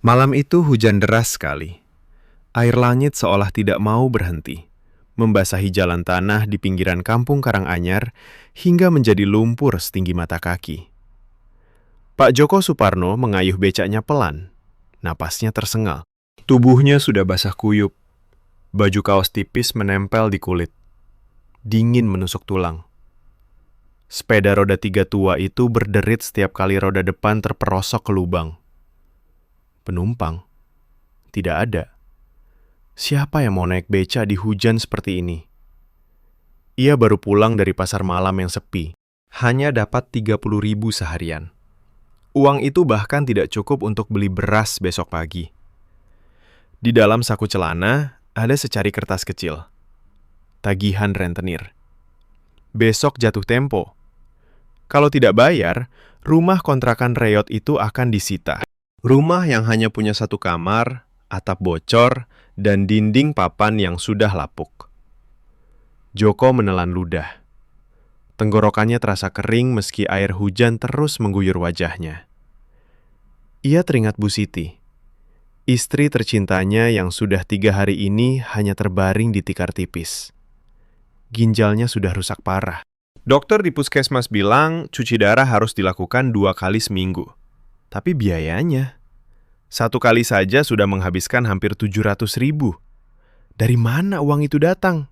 Malam itu hujan deras sekali. Air langit seolah tidak mau berhenti, membasahi jalan tanah di pinggiran kampung Karanganyar hingga menjadi lumpur setinggi mata kaki. Pak Joko Suparno mengayuh becaknya pelan, napasnya tersengal. Tubuhnya sudah basah kuyup, baju kaos tipis menempel di kulit, dingin menusuk tulang. Sepeda roda 3 tua itu berderit setiap kali roda depan terperosok ke lubang. Penumpang tidak ada. Siapa yang mau naik beca di hujan seperti ini? Ia baru pulang dari pasar malam yang sepi. Hanya dapat 30.000 seharian. Uang itu bahkan tidak cukup untuk beli beras besok pagi. Di dalam saku celana ada secari kertas kecil. Tagihan rentenir. Besok jatuh tempo. Kalau tidak bayar, rumah kontrakan Reyot itu akan disita. Rumah yang hanya punya satu kamar, atap bocor, dan dinding papan yang sudah lapuk. Joko menelan ludah. Tenggorokannya terasa kering meski air hujan terus mengguyur wajahnya. Ia teringat Bu Siti, istri tercintanya yang sudah 3 hari ini hanya terbaring di tikar tipis. Ginjalnya sudah rusak parah. Dokter di puskesmas bilang cuci darah harus dilakukan 2 kali seminggu. Tapi biayanya, 1 kali saja sudah menghabiskan hampir 700.000. Dari mana uang itu datang?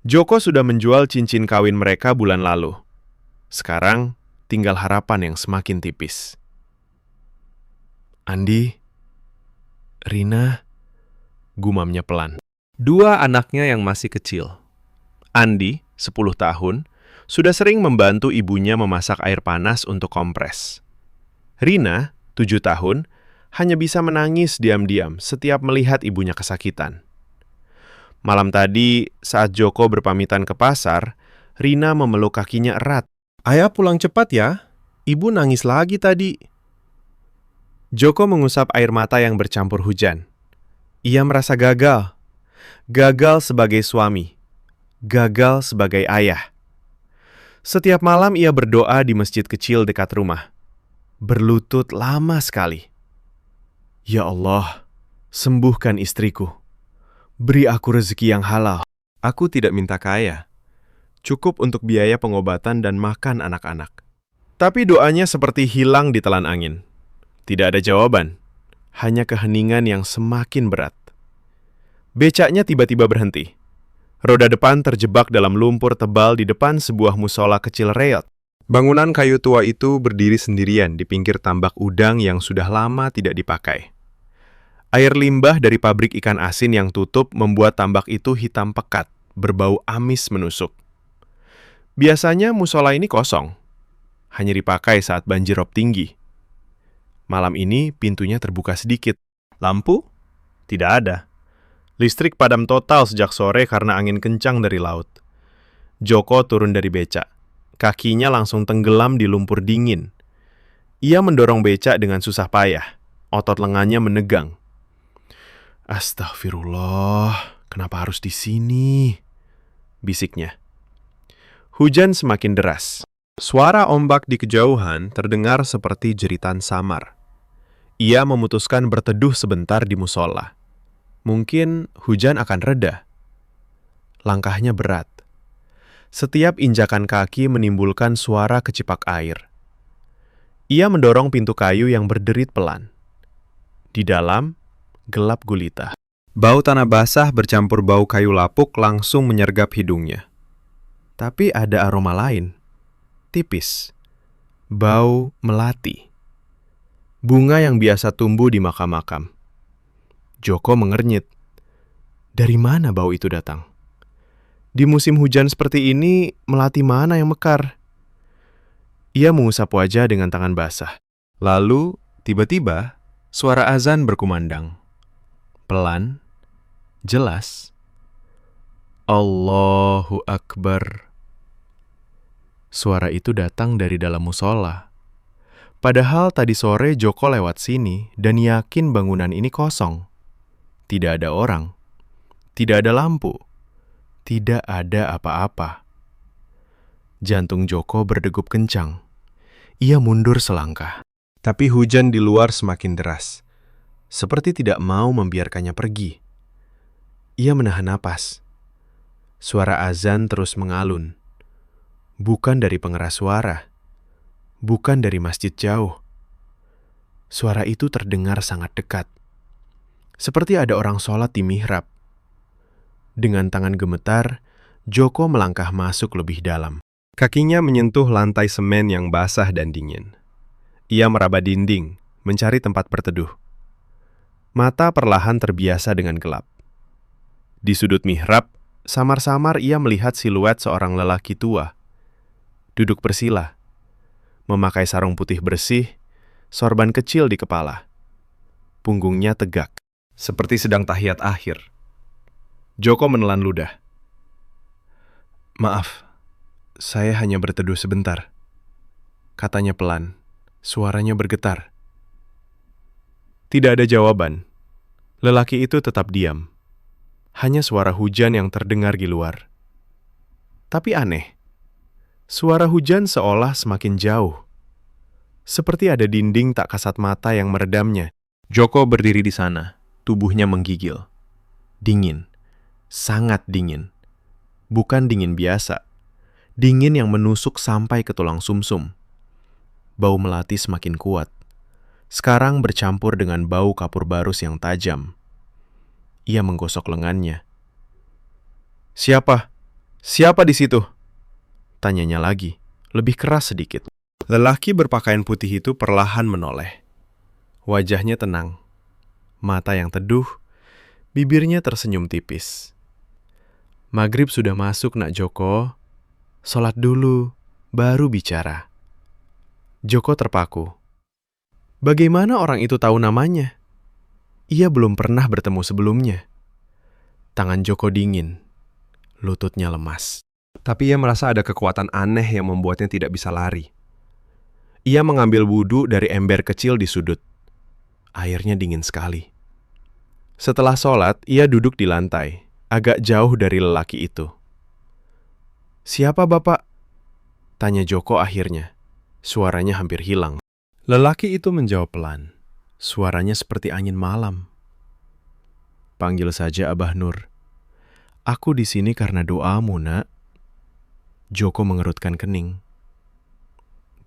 Joko sudah menjual cincin kawin mereka bulan lalu. Sekarang tinggal harapan yang semakin tipis. Andi, Rina, gumamnya pelan. 2 anaknya yang masih kecil. Andi, 10 tahun, sudah sering membantu ibunya memasak air panas untuk kompres. Rina, 7 tahun, hanya bisa menangis diam-diam setiap melihat ibunya kesakitan. Malam tadi, saat Joko berpamitan ke pasar, Rina memeluk kakinya erat. "Ayah pulang cepat ya, ibu nangis lagi tadi." Joko mengusap air mata yang bercampur hujan. Ia merasa gagal. Gagal sebagai suami. Gagal sebagai ayah. Setiap malam ia berdoa di masjid kecil dekat rumah. Berlutut lama sekali. "Ya Allah, sembuhkan istriku. Beri aku rezeki yang halal. Aku tidak minta kaya. Cukup untuk biaya pengobatan dan makan anak-anak." Tapi doanya seperti hilang di telan angin. Tidak ada jawaban. Hanya keheningan yang semakin berat. Becaknya tiba-tiba berhenti. Roda depan terjebak dalam lumpur tebal di depan sebuah musola kecil Reyot. Bangunan kayu tua itu berdiri sendirian di pinggir tambak udang yang sudah lama tidak dipakai. Air limbah dari pabrik ikan asin yang tutup membuat tambak itu hitam pekat, berbau amis menusuk. Biasanya musola ini kosong, hanya dipakai saat banjirop tinggi. Malam ini pintunya terbuka sedikit. Lampu? Tidak ada. Listrik padam total sejak sore karena angin kencang dari laut. Joko turun dari becak. Kakinya langsung tenggelam di lumpur dingin. Ia mendorong becak dengan susah payah. Otot lengannya menegang. "Astagfirullah, kenapa harus di sini?" bisiknya. Hujan semakin deras. Suara ombak di kejauhan terdengar seperti jeritan samar. Ia memutuskan berteduh sebentar di musola. Mungkin hujan akan reda. Langkahnya berat. Setiap injakan kaki menimbulkan suara kecipak air. Ia mendorong pintu kayu yang berderit pelan. Di dalam, gelap gulita. Bau tanah basah bercampur bau kayu lapuk langsung menyergap hidungnya. Tapi ada aroma lain. Tipis. Bau melati. Bunga yang biasa tumbuh di makam-makam. Joko mengernyit. Dari mana bau itu datang? Di musim hujan seperti ini, melati mana yang mekar? Ia mengusap wajah dengan tangan basah. Lalu, tiba-tiba, suara azan berkumandang. Pelan, jelas. Allahu Akbar. Suara itu datang dari dalam musola. Padahal tadi sore Joko lewat sini dan yakin bangunan ini kosong. Tidak ada orang. Tidak ada lampu. Tidak ada apa-apa. Jantung Joko berdegup kencang. Ia mundur selangkah. Tapi hujan di luar semakin deras. seperti tidak mau membiarkannya pergi. Ia menahan napas. Suara azan terus mengalun. Bukan dari pengeras suara, bukan dari masjid jauh. Suara itu terdengar sangat dekat. Seperti ada orang sholat di mihrab. Dengan tangan gemetar, Joko melangkah masuk lebih dalam. Kakinya menyentuh lantai semen yang basah dan dingin. Ia meraba dinding, mencari tempat berteduh. Mata perlahan terbiasa dengan gelap. Di sudut mihrab, samar-samar ia melihat siluet seorang lelaki tua. Duduk bersila, memakai sarung putih bersih, sorban kecil di kepala. Punggungnya tegak, seperti sedang tahiyat akhir. Joko menelan ludah. "Maaf, saya hanya berteduh sebentar," katanya pelan, suaranya bergetar. Tidak ada jawaban. Lelaki itu tetap diam. Hanya suara hujan yang terdengar di luar. Tapi aneh, suara hujan seolah semakin jauh. Seperti ada dinding tak kasat mata yang meredamnya. Joko berdiri di sana, tubuhnya menggigil. Dingin, sangat dingin. Bukan dingin biasa. Dingin yang menusuk sampai ke tulang sumsum. Bau melati semakin kuat. Sekarang bercampur dengan bau kapur barus yang tajam. Ia menggosok lengannya. "Siapa? Siapa di situ?" Tanyanya lagi, lebih keras sedikit. Lelaki berpakaian putih itu perlahan menoleh. Wajahnya tenang, mata yang teduh, bibirnya tersenyum tipis. "Maghrib sudah masuk, Nak Joko. Sholat dulu, baru bicara." Joko terpaku. Bagaimana orang itu tahu namanya? Ia belum pernah bertemu sebelumnya. Tangan Joko dingin, lututnya lemas. Tapi ia merasa ada kekuatan aneh yang membuatnya tidak bisa lari. Ia mengambil wudhu dari ember kecil di sudut. Airnya dingin sekali. Setelah sholat, ia duduk di lantai, agak jauh dari lelaki itu. "Siapa Bapak?" tanya Joko akhirnya. Suaranya hampir hilang. Lelaki itu menjawab pelan. Suaranya seperti angin malam. "Panggil saja Abah Nur. Aku di sini karena doamu, Nak." Joko mengerutkan kening.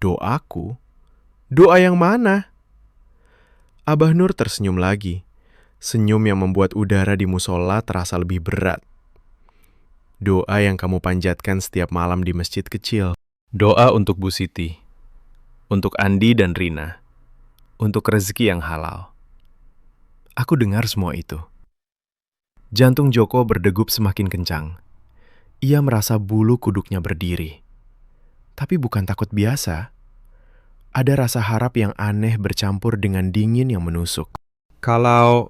"Doaku? Doa yang mana?" Abah Nur tersenyum lagi. Senyum yang membuat udara di musola terasa lebih berat. "Doa yang kamu panjatkan setiap malam di masjid kecil. Doa untuk Bu Siti. Untuk Andi dan Rina. Untuk rezeki yang halal." Aku dengar semua itu. Jantung Joko berdegup semakin kencang. Ia merasa bulu kuduknya berdiri. Tapi bukan takut biasa. Ada rasa harap yang aneh bercampur dengan dingin yang menusuk. Kalau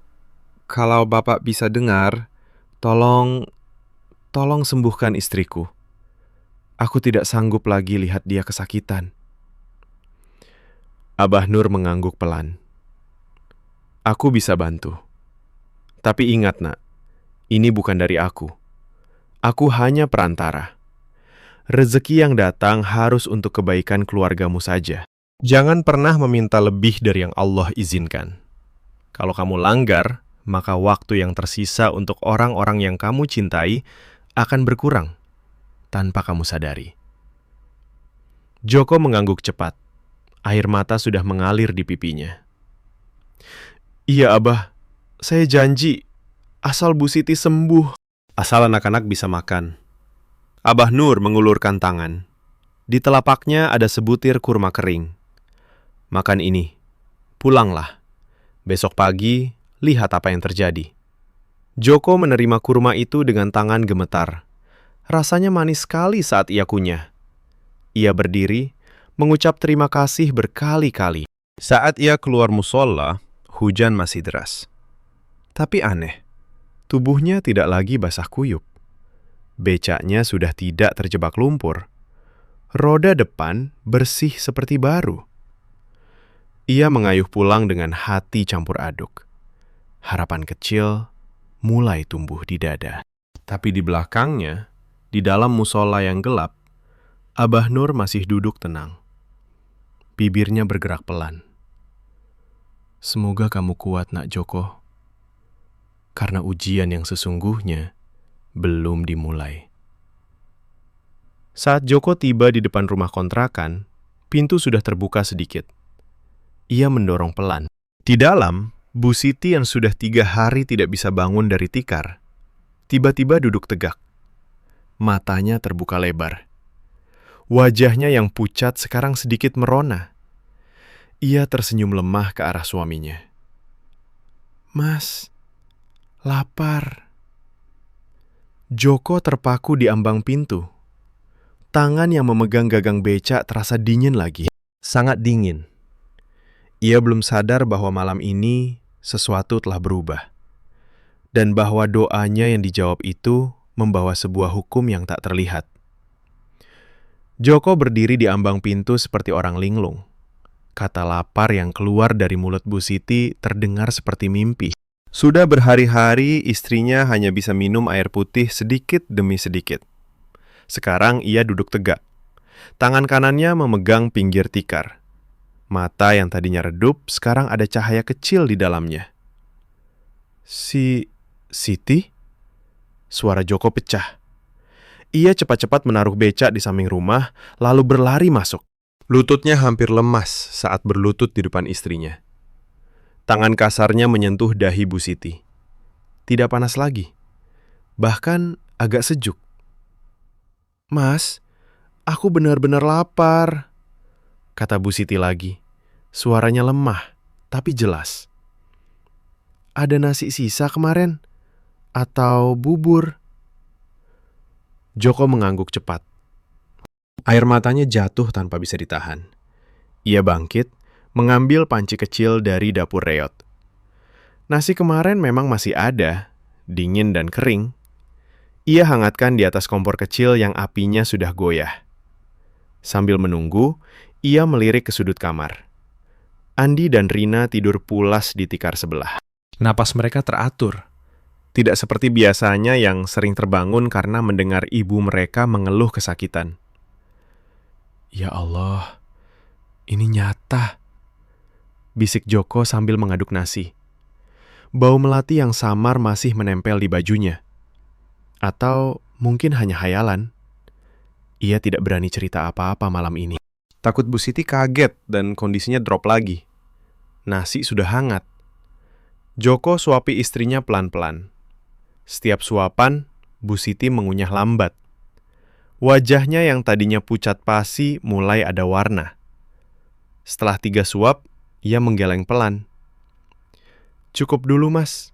Bapak bisa dengar, tolong sembuhkan istriku. Aku tidak sanggup lagi lihat dia kesakitan." Abah Nur mengangguk pelan. "Aku bisa bantu. Tapi ingat, Nak, ini bukan dari aku. Aku hanya perantara. Rezeki yang datang harus untuk kebaikan keluargamu saja. Jangan pernah meminta lebih dari yang Allah izinkan. Kalau kamu langgar, maka waktu yang tersisa untuk orang-orang yang kamu cintai akan berkurang tanpa kamu sadari." Joko mengangguk cepat. Air mata sudah mengalir di pipinya. "Iya, Abah. Saya janji. Asal Bu Siti sembuh. Asal anak-anak bisa makan." Abah Nur mengulurkan tangan. Di telapaknya ada sebutir kurma kering. "Makan ini. Pulanglah. Besok pagi, lihat apa yang terjadi." Joko menerima kurma itu dengan tangan gemetar. Rasanya manis sekali saat ia kunyah. Ia berdiri, mengucap terima kasih berkali-kali. Saat ia keluar musola, hujan masih deras. Tapi aneh, tubuhnya tidak lagi basah kuyup. Becaknya sudah tidak terjebak lumpur. Roda depan bersih seperti baru. Ia mengayuh pulang dengan hati campur aduk. Harapan kecil mulai tumbuh di dada. Tapi di belakangnya, di dalam musola yang gelap, Abah Nur masih duduk tenang. Bibirnya bergerak pelan. Semoga kamu kuat, Nak Joko. Karena ujian yang sesungguhnya belum dimulai. Saat Joko tiba di depan rumah kontrakan, pintu sudah terbuka sedikit. Ia mendorong pelan. Di dalam, Bu Siti yang sudah 3 hari tidak bisa bangun dari tikar, tiba-tiba duduk tegak. Matanya terbuka lebar. Wajahnya yang pucat sekarang sedikit merona. Ia tersenyum lemah ke arah suaminya. "Mas, lapar." Joko terpaku di ambang pintu. Tangan yang memegang gagang becak terasa dingin lagi. Sangat dingin. Ia belum sadar bahwa malam ini sesuatu telah berubah. Dan bahwa doanya yang dijawab itu membawa sebuah hukum yang tak terlihat. Joko berdiri di ambang pintu seperti orang linglung. Kata lapar yang keluar dari mulut Bu Siti terdengar seperti mimpi. Sudah berhari-hari istrinya hanya bisa minum air putih sedikit demi sedikit. Sekarang ia duduk tegak. Tangan kanannya memegang pinggir tikar. Mata yang tadinya redup sekarang ada cahaya kecil di dalamnya. Siti? Suara Joko pecah. Ia cepat-cepat menaruh becak di samping rumah, lalu berlari masuk. Lututnya hampir lemas saat berlutut di depan istrinya. Tangan kasarnya menyentuh dahi Bu Siti. Tidak panas lagi. Bahkan agak sejuk. "Mas, aku benar-benar lapar," kata Bu Siti lagi. Suaranya lemah, tapi jelas. "Ada nasi sisa kemarin? Atau bubur?" Joko mengangguk cepat. Air matanya jatuh tanpa bisa ditahan. Ia bangkit, mengambil panci kecil dari dapur reot. Nasi kemarin memang masih ada, dingin dan kering. Ia hangatkan di atas kompor kecil yang apinya sudah goyah. Sambil menunggu, ia melirik ke sudut kamar. Andi dan Rina tidur pulas di tikar sebelah. Napas mereka teratur. Tidak seperti biasanya yang sering terbangun karena mendengar ibu mereka mengeluh kesakitan. "Ya Allah, ini nyata," bisik Joko sambil mengaduk nasi. Bau melati yang samar masih menempel di bajunya. Atau mungkin hanya hayalan. Ia tidak berani cerita apa-apa malam ini. Takut Bu Siti kaget dan kondisinya drop lagi. Nasi sudah hangat. Joko suapi istrinya pelan-pelan. Setiap suapan, Bu Siti mengunyah lambat. Wajahnya yang tadinya pucat pasi mulai ada warna. Setelah 3 suap, ia menggeleng pelan. "Cukup dulu, Mas.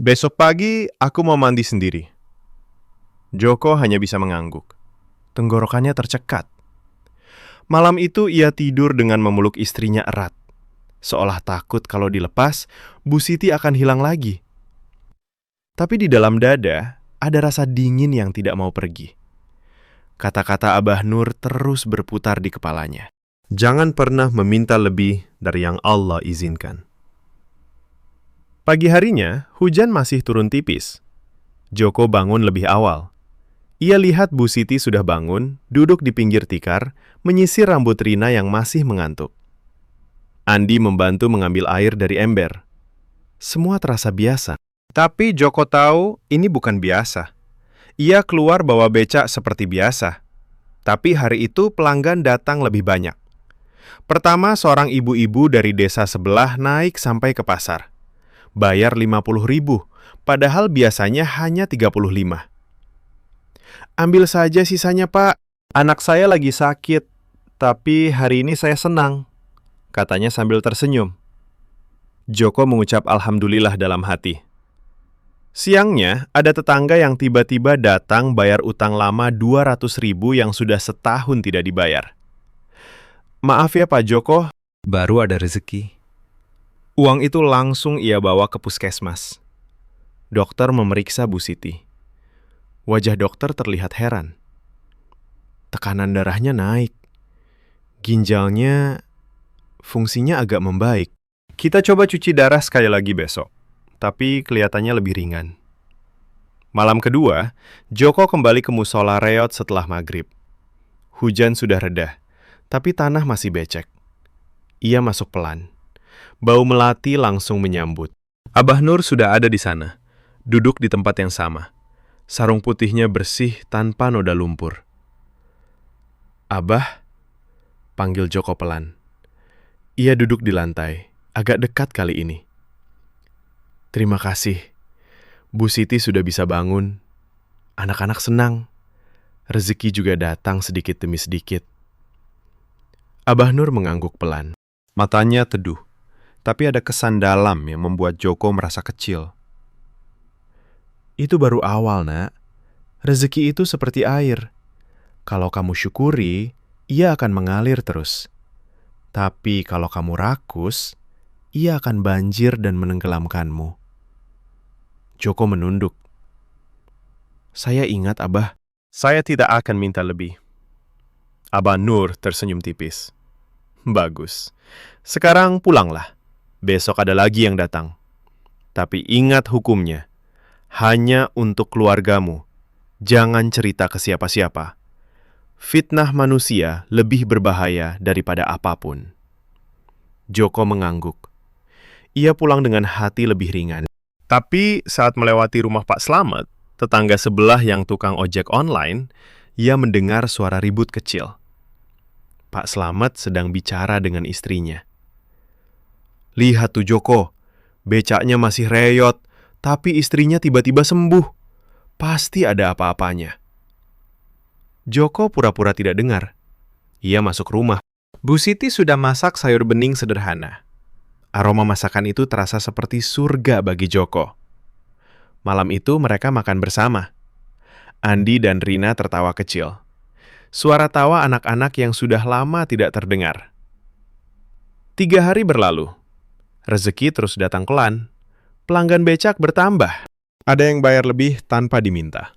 Besok pagi aku mau mandi sendiri." Joko hanya bisa mengangguk. Tenggorokannya tercekat. Malam itu ia tidur dengan memeluk istrinya erat. Seolah takut kalau dilepas, Bu Siti akan hilang lagi. Tapi di dalam dada ada rasa dingin yang tidak mau pergi. Kata-kata Abah Nur terus berputar di kepalanya. Jangan pernah meminta lebih dari yang Allah izinkan. Pagi harinya, hujan masih turun tipis. Joko bangun lebih awal. Ia lihat Bu Siti sudah bangun, duduk di pinggir tikar, menyisir rambut Rina yang masih mengantuk. Andi membantu mengambil air dari ember. Semua terasa biasa. Tapi Joko tahu ini bukan biasa. Ia keluar bawa becak seperti biasa. Tapi hari itu pelanggan datang lebih banyak. Pertama, seorang ibu-ibu dari desa sebelah naik sampai ke pasar. Bayar 50.000, padahal biasanya hanya 35. "Ambil saja sisanya, Pak. Anak saya lagi sakit, tapi hari ini saya senang," katanya sambil tersenyum. Joko mengucap alhamdulillah dalam hati. Siangnya, ada tetangga yang tiba-tiba datang bayar utang lama 200.000 yang sudah setahun tidak dibayar. "Maaf ya Pak Joko, baru ada rezeki." Uang itu langsung ia bawa ke puskesmas. Dokter memeriksa Bu Siti. Wajah dokter terlihat heran. Tekanan darahnya naik. Ginjalnya, fungsinya agak membaik. "Kita coba cuci darah sekali lagi besok." Tapi kelihatannya lebih ringan. Malam kedua, Joko kembali ke musola reot setelah maghrib. Hujan sudah reda, tapi tanah masih becek. Ia masuk pelan. Bau melati langsung menyambut. Abah Nur sudah ada di sana, duduk di tempat yang sama. Sarung putihnya bersih tanpa noda lumpur. "Abah," panggil Joko pelan. Ia duduk di lantai, agak dekat kali ini. "Terima kasih. Bu Siti sudah bisa bangun. Anak-anak senang. Rezeki juga datang sedikit demi sedikit." Abah Nur mengangguk pelan. Matanya teduh, tapi ada kesan dalam yang membuat Joko merasa kecil. "Itu baru awal, Nak. Rezeki itu seperti air. Kalau kamu syukuri, ia akan mengalir terus. Tapi kalau kamu rakus, ia akan banjir dan menenggelamkanmu." Joko menunduk. "Saya ingat, Abah. Saya tidak akan minta lebih." Abah Nur tersenyum tipis. "Bagus. Sekarang pulanglah. Besok ada lagi yang datang. Tapi ingat hukumnya. Hanya untuk keluargamu. Jangan cerita ke siapa-siapa. Fitnah manusia lebih berbahaya daripada apapun." Joko mengangguk. Ia pulang dengan hati lebih ringan. Tapi saat melewati rumah Pak Slamet, tetangga sebelah yang tukang ojek online, ia mendengar suara ribut kecil. Pak Slamet sedang bicara dengan istrinya. "Lihat tuh Joko, becaknya masih reyot, tapi istrinya tiba-tiba sembuh. Pasti ada apa-apanya." Joko pura-pura tidak dengar. Ia masuk rumah. Bu Siti sudah masak sayur bening sederhana. Aroma masakan itu terasa seperti surga bagi Joko. Malam itu mereka makan bersama. Andi dan Rina tertawa kecil. Suara tawa anak-anak yang sudah lama tidak terdengar. 3 hari berlalu. Rezeki terus datang pelan. Pelanggan becak bertambah. Ada yang bayar lebih tanpa diminta.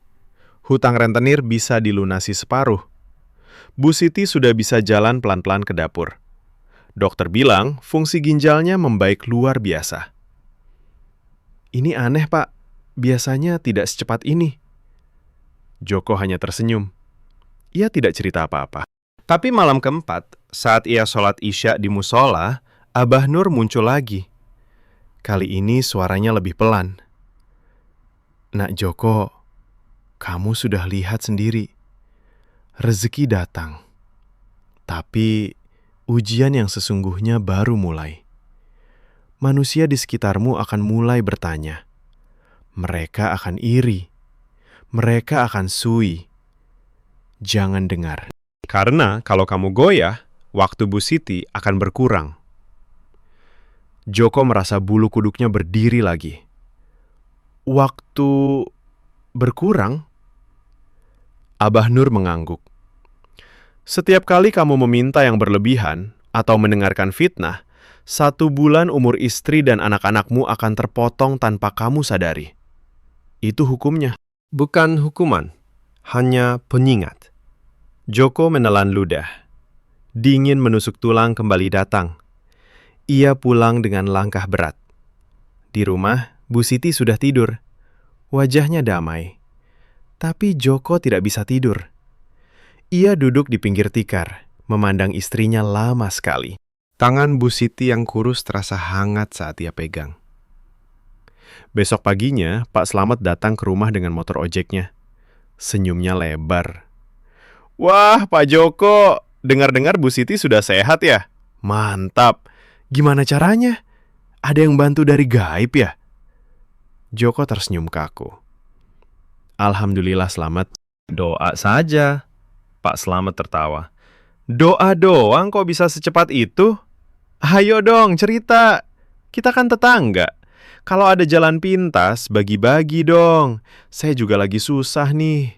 Hutang rentenir bisa dilunasi separuh. Bu Siti sudah bisa jalan pelan-pelan ke dapur. Dokter bilang fungsi ginjalnya membaik luar biasa. "Ini aneh, Pak. Biasanya tidak secepat ini." Joko hanya tersenyum. Ia tidak cerita apa-apa. Tapi malam keempat, saat ia sholat Isya di musola, Abah Nur muncul lagi. Kali ini suaranya lebih pelan. "Nak Joko, kamu sudah lihat sendiri. Rezeki datang. Tapi ujian yang sesungguhnya baru mulai. Manusia di sekitarmu akan mulai bertanya. Mereka akan iri. Mereka akan sui. Jangan dengar. Karena kalau kamu goyah, waktu Bu Siti akan berkurang." Joko merasa bulu kuduknya berdiri lagi. "Waktu berkurang?" Abah Nur mengangguk. "Setiap kali kamu meminta yang berlebihan atau mendengarkan fitnah, 1 bulan umur istri dan anak-anakmu akan terpotong tanpa kamu sadari. Itu hukumnya." "Bukan hukuman, hanya pengingat." Joko menelan ludah. Dingin menusuk tulang kembali datang. Ia pulang dengan langkah berat. Di rumah, Bu Siti sudah tidur. Wajahnya damai. Tapi Joko tidak bisa tidur. Ia duduk di pinggir tikar, memandang istrinya lama sekali. Tangan Bu Siti yang kurus terasa hangat saat ia pegang. Besok paginya, Pak Slamet datang ke rumah dengan motor ojeknya. Senyumnya lebar. "Wah, Pak Joko, dengar-dengar Bu Siti sudah sehat ya? Mantap. Gimana caranya? Ada yang bantu dari gaib ya?" Joko tersenyum kaku. "Alhamdulillah Slamet. Doa saja." Pak Slamet tertawa. "Doa doang kok bisa secepat itu? Ayo dong cerita. Kita kan tetangga. Kalau ada jalan pintas, bagi-bagi dong. Saya juga lagi susah nih."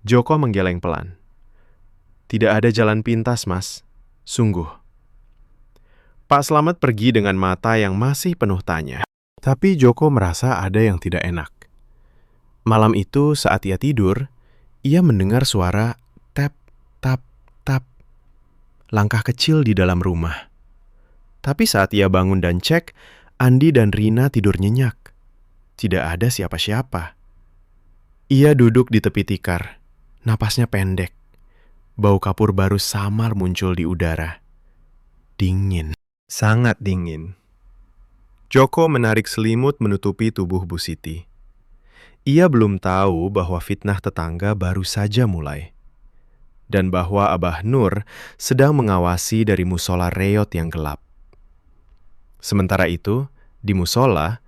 Joko menggeleng pelan. "Tidak ada jalan pintas, Mas. Sungguh." Pak Slamet pergi dengan mata yang masih penuh tanya. Tapi Joko merasa ada yang tidak enak. Malam itu saat ia tidur, ia mendengar suara tap, tap, tap. Langkah kecil di dalam rumah. Tapi saat ia bangun dan cek, Andi dan Rina tidur nyenyak. Tidak ada siapa-siapa. Ia duduk di tepi tikar. Napasnya pendek. Bau kapur baru samar muncul di udara. Dingin. Sangat dingin. Joko menarik selimut menutupi tubuh Bu Siti. Ia belum tahu bahwa fitnah tetangga baru saja mulai. Dan bahwa Abah Nur sedang mengawasi dari musola reot yang gelap. Sementara itu, di musola,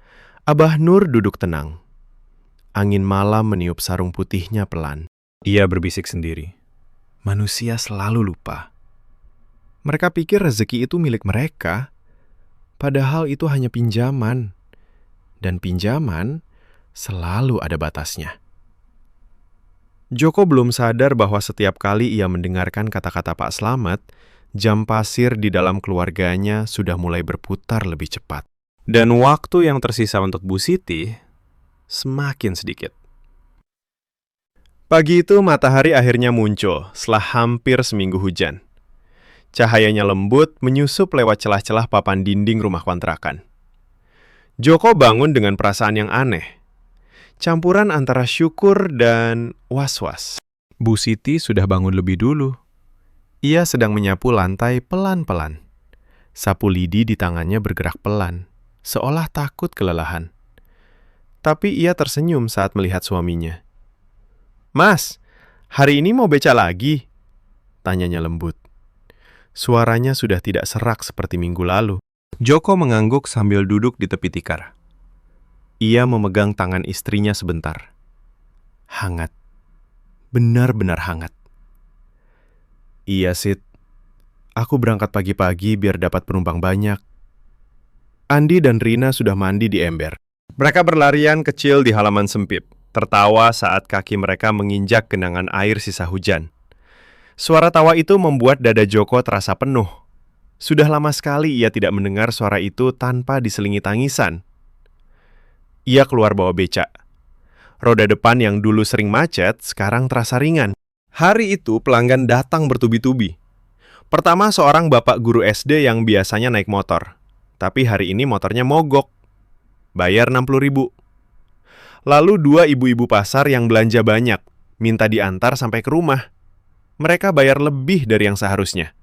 Abah Nur duduk tenang. Angin malam meniup sarung putihnya pelan. Ia berbisik sendiri. Manusia selalu lupa. Mereka pikir rezeki itu milik mereka, padahal itu hanya pinjaman. Dan pinjaman selalu ada batasnya. Joko belum sadar bahwa setiap kali ia mendengarkan kata-kata Pak Slamet, jam pasir di dalam keluarganya sudah mulai berputar lebih cepat. Dan waktu yang tersisa untuk Bu Siti semakin sedikit. Pagi itu matahari akhirnya muncul setelah hampir seminggu hujan. Cahayanya lembut menyusup lewat celah-celah papan dinding rumah kontrakan. Joko bangun dengan perasaan yang aneh. Campuran antara syukur dan was-was. Bu Siti sudah bangun lebih dulu. Ia sedang menyapu lantai pelan-pelan. Sapu lidi di tangannya bergerak pelan, seolah takut kelelahan. Tapi ia tersenyum saat melihat suaminya. "Mas, hari ini mau beca lagi?" tanyanya lembut. Suaranya sudah tidak serak seperti minggu lalu. Joko mengangguk sambil duduk di tepi tikar. Ia memegang tangan istrinya sebentar. Hangat. Benar-benar hangat. "Iya, Sid. Aku berangkat pagi-pagi biar dapat penumpang banyak." Andi dan Rina sudah mandi di ember. Mereka berlarian kecil di halaman sempit, tertawa saat kaki mereka menginjak genangan air sisa hujan. Suara tawa itu membuat dada Joko terasa penuh. Sudah lama sekali ia tidak mendengar suara itu tanpa diselingi tangisan. Ia keluar bawa becak. Roda depan yang dulu sering macet, sekarang terasa ringan. Hari itu pelanggan datang bertubi-tubi. Pertama seorang bapak guru SD yang biasanya naik motor. Tapi hari ini motornya mogok. Bayar 60.000. Lalu 2 ibu-ibu pasar yang belanja banyak, minta diantar sampai ke rumah. Mereka bayar lebih dari yang seharusnya.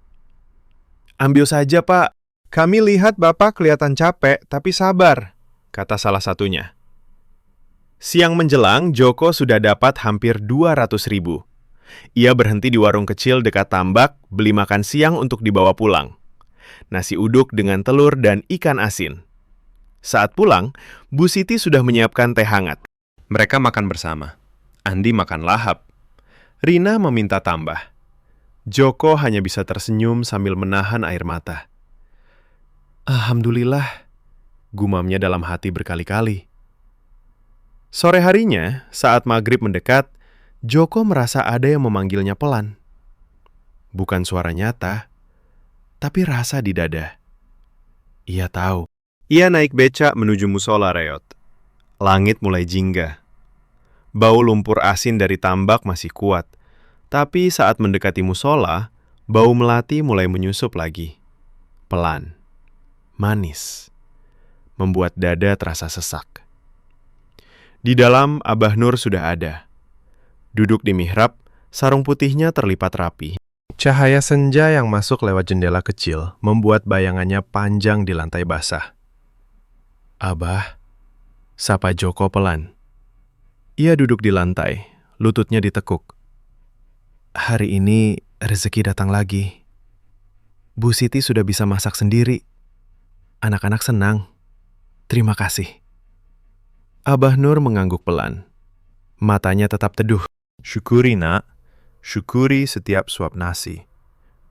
"Ambil saja, Pak. Kami lihat Bapak kelihatan capek, tapi sabar," kata salah satunya. Siang menjelang, Joko sudah dapat hampir 200.000. Ia berhenti di warung kecil dekat tambak, beli makan siang untuk dibawa pulang. Nasi uduk dengan telur dan ikan asin. Saat pulang, Bu Siti sudah menyiapkan teh hangat. Mereka makan bersama. Andi makan lahap. Rina meminta tambah. Joko hanya bisa tersenyum sambil menahan air mata. "Alhamdulillah," gumamnya dalam hati berkali-kali. Sore harinya, saat maghrib mendekat, Joko merasa ada yang memanggilnya pelan. Bukan suara nyata, tapi rasa di dada. Ia tahu. Ia naik becak menuju musola reot. Langit mulai jingga. Bau lumpur asin dari tambak masih kuat. Tapi saat mendekati musola, bau melati mulai menyusup lagi. Pelan. Manis. Membuat dada terasa sesak. Di dalam, Abah Nur sudah ada. Duduk di mihrab, sarung putihnya terlipat rapi. Cahaya senja yang masuk lewat jendela kecil membuat bayangannya panjang di lantai basah. "Abah," sapa Joko pelan. Ia duduk di lantai, lututnya ditekuk. "Hari ini rezeki datang lagi. Bu Siti sudah bisa masak sendiri. Anak-anak senang. Terima kasih." Abah Nur mengangguk pelan. Matanya tetap teduh. "Syukuri, nak. Syukuri setiap suap nasi.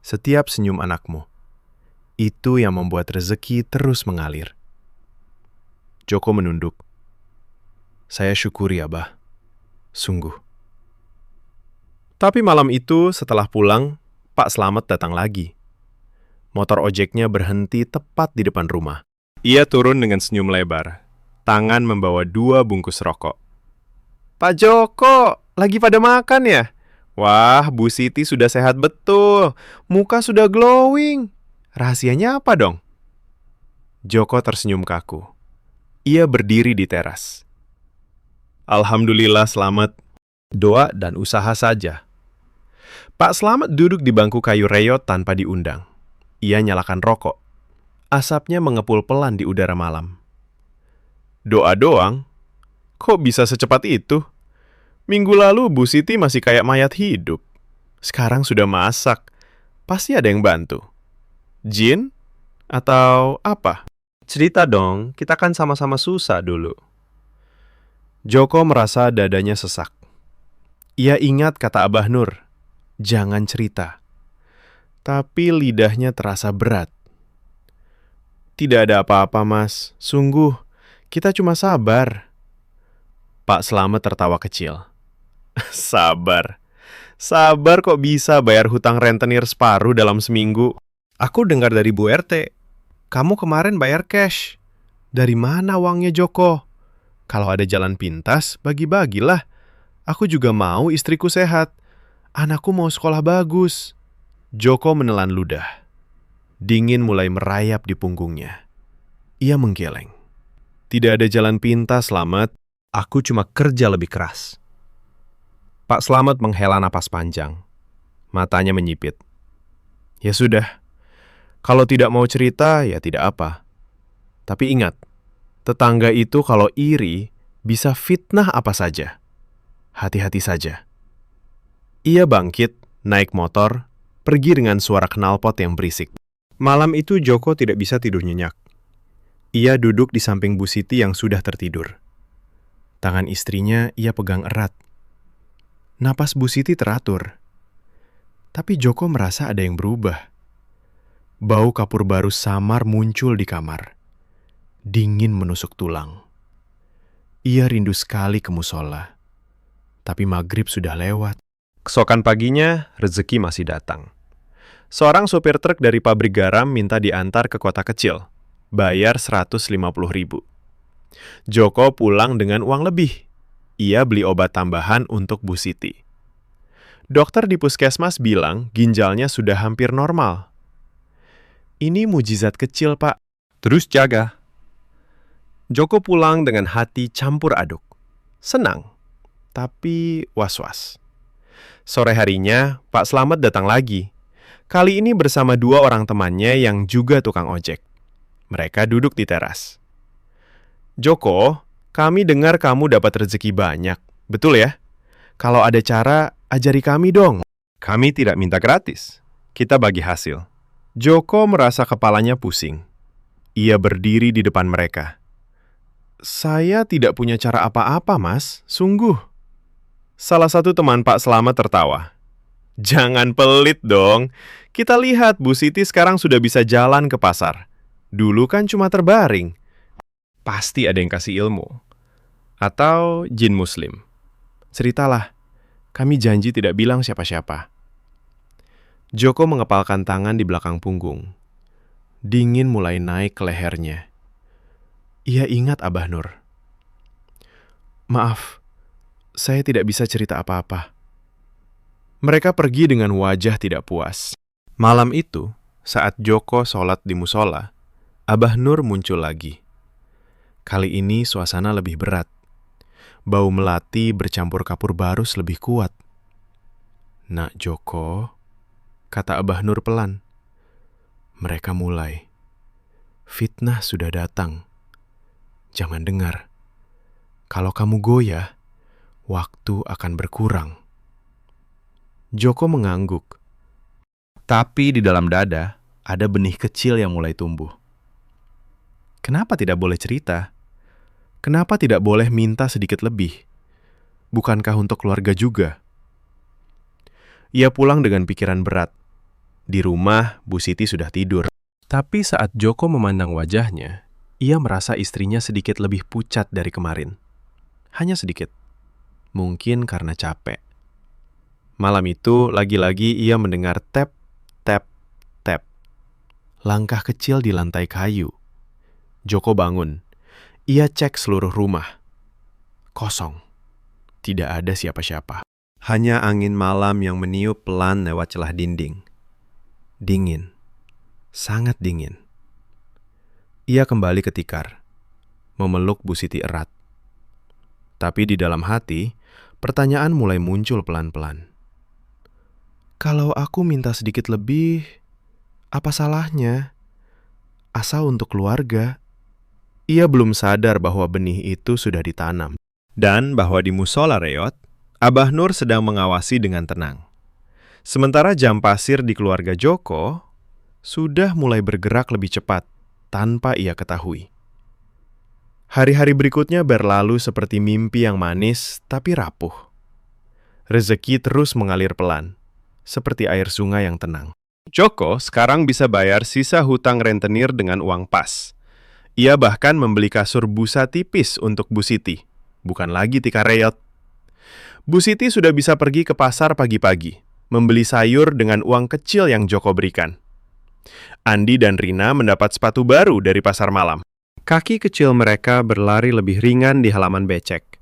Setiap senyum anakmu. Itu yang membuat rezeki terus mengalir." Joko menunduk. "Saya syukuri, Abah. Sungguh." Tapi malam itu, setelah pulang, Pak Slamet datang lagi. Motor ojeknya berhenti tepat di depan rumah. Ia turun dengan senyum lebar. Tangan membawa 2 bungkus rokok. "Pak Joko, lagi pada makan ya? Wah, Bu Siti sudah sehat betul. Muka sudah glowing. Rahasianya apa dong?" Joko tersenyum kaku. Ia berdiri di teras. "Alhamdulillah selamat. Doa dan usaha saja." Pak Slamet duduk di bangku kayu reot tanpa diundang. Ia nyalakan rokok. Asapnya mengepul pelan di udara malam. Doa doang? Kok bisa secepat itu? Minggu lalu Bu Siti masih kayak mayat hidup. Sekarang sudah masak. Pasti ada yang bantu. Jin? Atau apa? Cerita dong, kita kan sama-sama susah dulu. Joko merasa dadanya sesak. Ia ingat kata Abah Nur, jangan cerita. Tapi lidahnya terasa berat. Tidak ada apa-apa, Mas. Sungguh, kita cuma sabar. Pak Slamet tertawa kecil. Sabar. Sabar kok bisa bayar hutang rentenir separuh dalam seminggu. Aku dengar dari Bu RT, kamu kemarin bayar cash. Dari mana uangnya, Joko? Kalau ada jalan pintas, bagi-bagilah. Aku juga mau istriku sehat. Anakku mau sekolah bagus. Joko menelan ludah. Dingin mulai merayap di punggungnya. Ia menggeleng. Tidak ada jalan pintas, Slamet. Aku cuma kerja lebih keras. Pak Slamet menghela napas panjang. Matanya menyipit. Ya sudah. Kalau tidak mau cerita, ya tidak apa. Tapi ingat, tetangga itu kalau iri, bisa fitnah apa saja. Hati-hati saja. Ia bangkit, naik motor, pergi dengan suara knalpot yang berisik. Malam itu Joko tidak bisa tidur nyenyak. Ia duduk di samping Bu Siti yang sudah tertidur. Tangan istrinya ia pegang erat. Napas Bu Siti teratur. Tapi Joko merasa ada yang berubah. Bau kapur baru samar muncul di kamar. Dingin menusuk tulang. Ia rindu sekali ke musola. Tapi maghrib sudah lewat. Keesokan paginya, rezeki masih datang. Seorang sopir truk dari pabrik garam minta diantar ke kota kecil. Bayar 150.000. Joko pulang dengan uang lebih. Ia beli obat tambahan untuk Bu Siti. Dokter di puskesmas bilang ginjalnya sudah hampir normal. Ini mujizat kecil, Pak. Terus jaga. Joko pulang dengan hati campur aduk. Senang, tapi was-was. Sore harinya, Pak Slamet datang lagi. Kali ini bersama 2 orang temannya yang juga tukang ojek. Mereka duduk di teras. Joko, kami dengar kamu dapat rezeki banyak. Betul ya? Kalau ada cara, ajari kami dong. Kami tidak minta gratis. Kita bagi hasil. Joko merasa kepalanya pusing. Ia berdiri di depan mereka. Saya tidak punya cara apa-apa, Mas. Sungguh. Salah satu teman Pak Slamet tertawa. Jangan pelit dong. Kita lihat Bu Siti sekarang sudah bisa jalan ke pasar. Dulu kan cuma terbaring. Pasti ada yang kasih ilmu. Atau jin muslim. Ceritalah. Kami janji tidak bilang siapa-siapa. Joko mengepalkan tangan di belakang punggung. Dingin mulai naik ke lehernya. Ia ingat Abah Nur. Maaf, saya tidak bisa cerita apa-apa. Mereka pergi dengan wajah tidak puas. Malam itu, saat Joko sholat di musola, Abah Nur muncul lagi. Kali ini suasana lebih berat. Bau melati bercampur kapur barus lebih kuat. Nak Joko, kata Abah Nur pelan. Mereka mulai. Fitnah sudah datang. Jangan dengar. Kalau kamu goyah, waktu akan berkurang. Joko mengangguk. Tapi di dalam dada ada benih kecil yang mulai tumbuh. Kenapa tidak boleh cerita? Kenapa tidak boleh minta sedikit lebih? Bukankah untuk keluarga juga? Ia pulang dengan pikiran berat. Di rumah, Bu Siti sudah tidur. Tapi saat Joko memandang wajahnya, ia merasa istrinya sedikit lebih pucat dari kemarin. Hanya sedikit. Mungkin karena capek. Malam itu, lagi-lagi ia mendengar tap, tap, tap. Langkah kecil di lantai kayu. Joko bangun. Ia cek seluruh rumah. Kosong. Tidak ada siapa-siapa. Hanya angin malam yang meniup pelan lewat celah dinding. Dingin. Sangat dingin. Ia kembali ke tikar. Memeluk Bu Siti erat. Tapi di dalam hati, pertanyaan mulai muncul pelan-pelan. Kalau aku minta sedikit lebih, apa salahnya? asa untuk keluarga. Ia belum sadar bahwa benih itu sudah ditanam. Dan bahwa di musola reot, Abah Nur sedang mengawasi dengan tenang. Sementara jam pasir di keluarga Joko sudah mulai bergerak lebih cepat tanpa ia ketahui. Hari-hari berikutnya berlalu seperti mimpi yang manis tapi rapuh. Rezeki terus mengalir pelan, seperti air sungai yang tenang. Joko sekarang bisa bayar sisa hutang rentenir dengan uang pas. Ia bahkan membeli kasur busa tipis untuk Bu Siti, bukan lagi tikar reot. Bu Siti sudah bisa pergi ke pasar pagi-pagi, membeli sayur dengan uang kecil yang Joko berikan. Andi dan Rina mendapat sepatu baru dari pasar malam. Kaki kecil mereka berlari lebih ringan di halaman becek.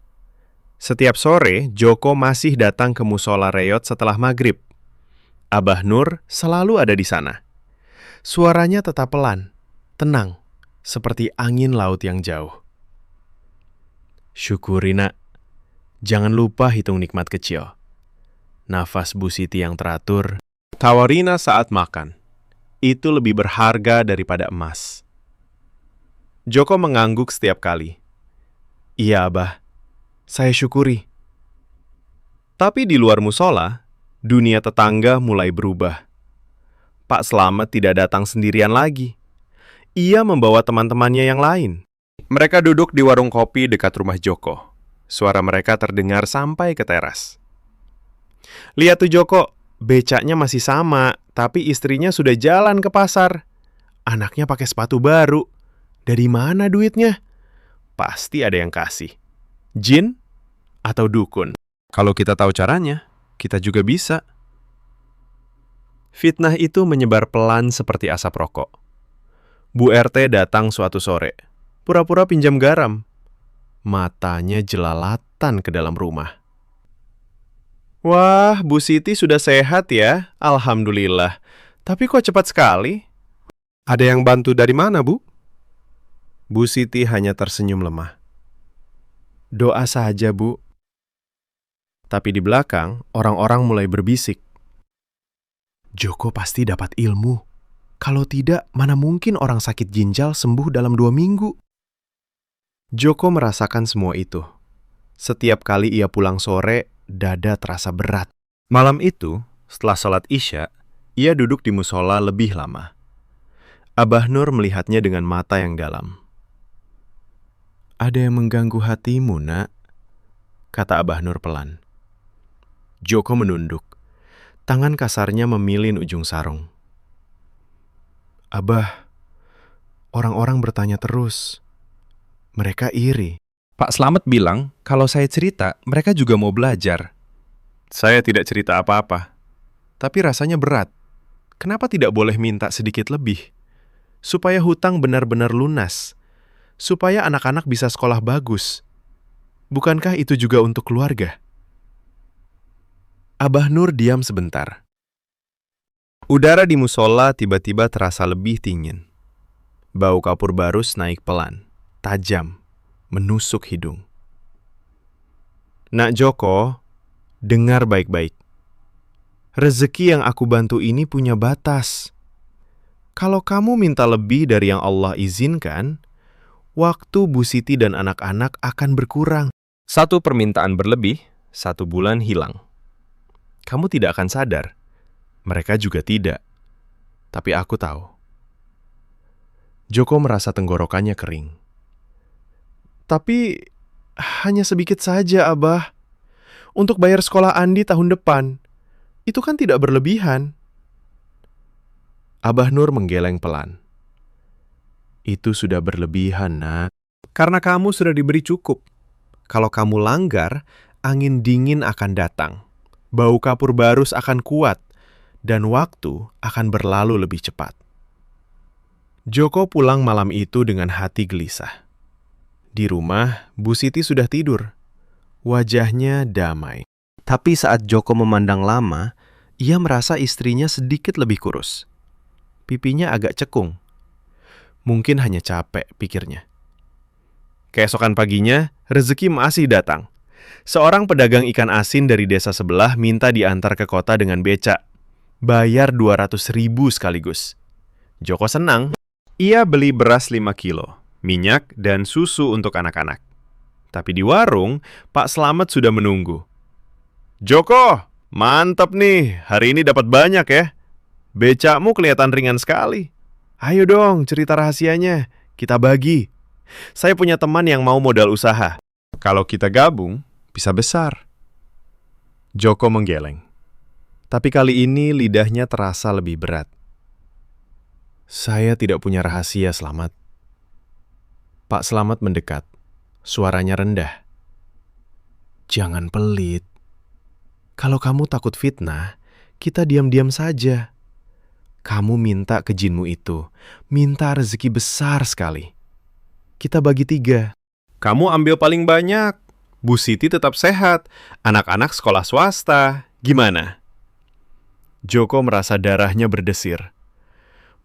Setiap sore, Joko masih datang ke musola reot setelah maghrib. Abah Nur selalu ada di sana. Suaranya tetap pelan, tenang, seperti angin laut yang jauh. Syukuri, nak. Jangan lupa hitung nikmat kecil. Nafas Bu Siti yang teratur, tawa Rina saat makan. Itu lebih berharga daripada emas. Joko mengangguk setiap kali. Iya, Abah. Saya syukuri. Tapi di luar musola, dunia tetangga mulai berubah. Pak Slamet tidak datang sendirian lagi. Ia membawa teman-temannya yang lain. Mereka duduk di warung kopi dekat rumah Joko. Suara mereka terdengar sampai ke teras. Lihat tuh Joko, becaknya masih sama, tapi istrinya sudah jalan ke pasar. Anaknya pakai sepatu baru. Dari mana duitnya? Pasti ada yang kasih. Jin atau dukun? Kalau kita tahu caranya, kita juga bisa. Fitnah itu menyebar pelan seperti asap rokok. Bu RT datang suatu sore, pura-pura pinjam garam. Matanya jelalatan ke dalam rumah. Wah, Bu Siti sudah sehat ya, alhamdulillah. Tapi kok cepat sekali? Ada yang bantu dari mana, Bu? Bu Siti hanya tersenyum lemah. Doa saja, Bu. Tapi di belakang, orang-orang mulai berbisik. Joko pasti dapat ilmu. Kalau tidak, mana mungkin orang sakit ginjal sembuh dalam 2 minggu? Joko merasakan semua itu. Setiap kali ia pulang sore, dada terasa berat. Malam itu, setelah sholat Isya, ia duduk di musola lebih lama. Abah Nur melihatnya dengan mata yang dalam. Ada yang mengganggu hatimu, nak? Kata Abah Nur pelan. Joko menunduk. Tangan kasarnya memilin ujung sarung. Abah, orang-orang bertanya terus. Mereka iri. Pak Slamet bilang, kalau saya cerita, mereka juga mau belajar. Saya tidak cerita apa-apa. Tapi rasanya berat. Kenapa tidak boleh minta sedikit lebih? Supaya hutang benar-benar lunas. Supaya anak-anak bisa sekolah bagus. Bukankah itu juga untuk keluarga? Abah Nur diam sebentar. Udara di musola tiba-tiba terasa lebih dingin. Bau kapur barus naik pelan, tajam, menusuk hidung. Nak Joko, dengar baik-baik. Rezeki yang aku bantu ini punya batas. Kalau kamu minta lebih dari yang Allah izinkan, waktu Bu Siti dan anak-anak akan berkurang. 1 permintaan berlebih, 1 bulan hilang. Kamu tidak akan sadar. Mereka juga tidak. Tapi aku tahu. Joko merasa tenggorokannya kering. Tapi hanya sedikit saja, Abah. Untuk bayar sekolah Andi tahun depan. Itu kan tidak berlebihan. Abah Nur menggeleng pelan. Itu sudah berlebihan, nak. Karena kamu sudah diberi cukup. Kalau kamu langgar, angin dingin akan datang. Bau kapur barus akan kuat. Dan waktu akan berlalu lebih cepat. Joko pulang malam itu dengan hati gelisah. Di rumah, Bu Siti sudah tidur. Wajahnya damai. Tapi saat Joko memandang lama, ia merasa istrinya sedikit lebih kurus. Pipinya agak cekung. Mungkin hanya capek, pikirnya. Keesokan paginya, rezeki masih datang. Seorang pedagang ikan asin dari desa sebelah minta diantar ke kota dengan becak. Bayar 200.000 sekaligus. Joko senang. Ia beli beras 5 kilo, minyak, dan susu untuk anak-anak. Tapi di warung, Pak Slamet sudah menunggu. Joko, mantap nih, hari ini dapat banyak ya. Becakmu kelihatan ringan sekali. Ayo dong, cerita rahasianya. Kita bagi. Saya punya teman yang mau modal usaha. Kalau kita gabung, bisa besar. Joko menggeleng. Tapi kali ini lidahnya terasa lebih berat. Saya tidak punya rahasia, Slamet. Pak Slamet mendekat. Suaranya rendah. Jangan pelit. Kalau kamu takut fitnah, kita diam-diam saja. Kamu minta ke jinmu itu, minta rezeki besar sekali. Kita bagi 3. Kamu ambil paling banyak. Bu Siti tetap sehat. Anak-anak sekolah swasta. Gimana? Joko merasa darahnya berdesir.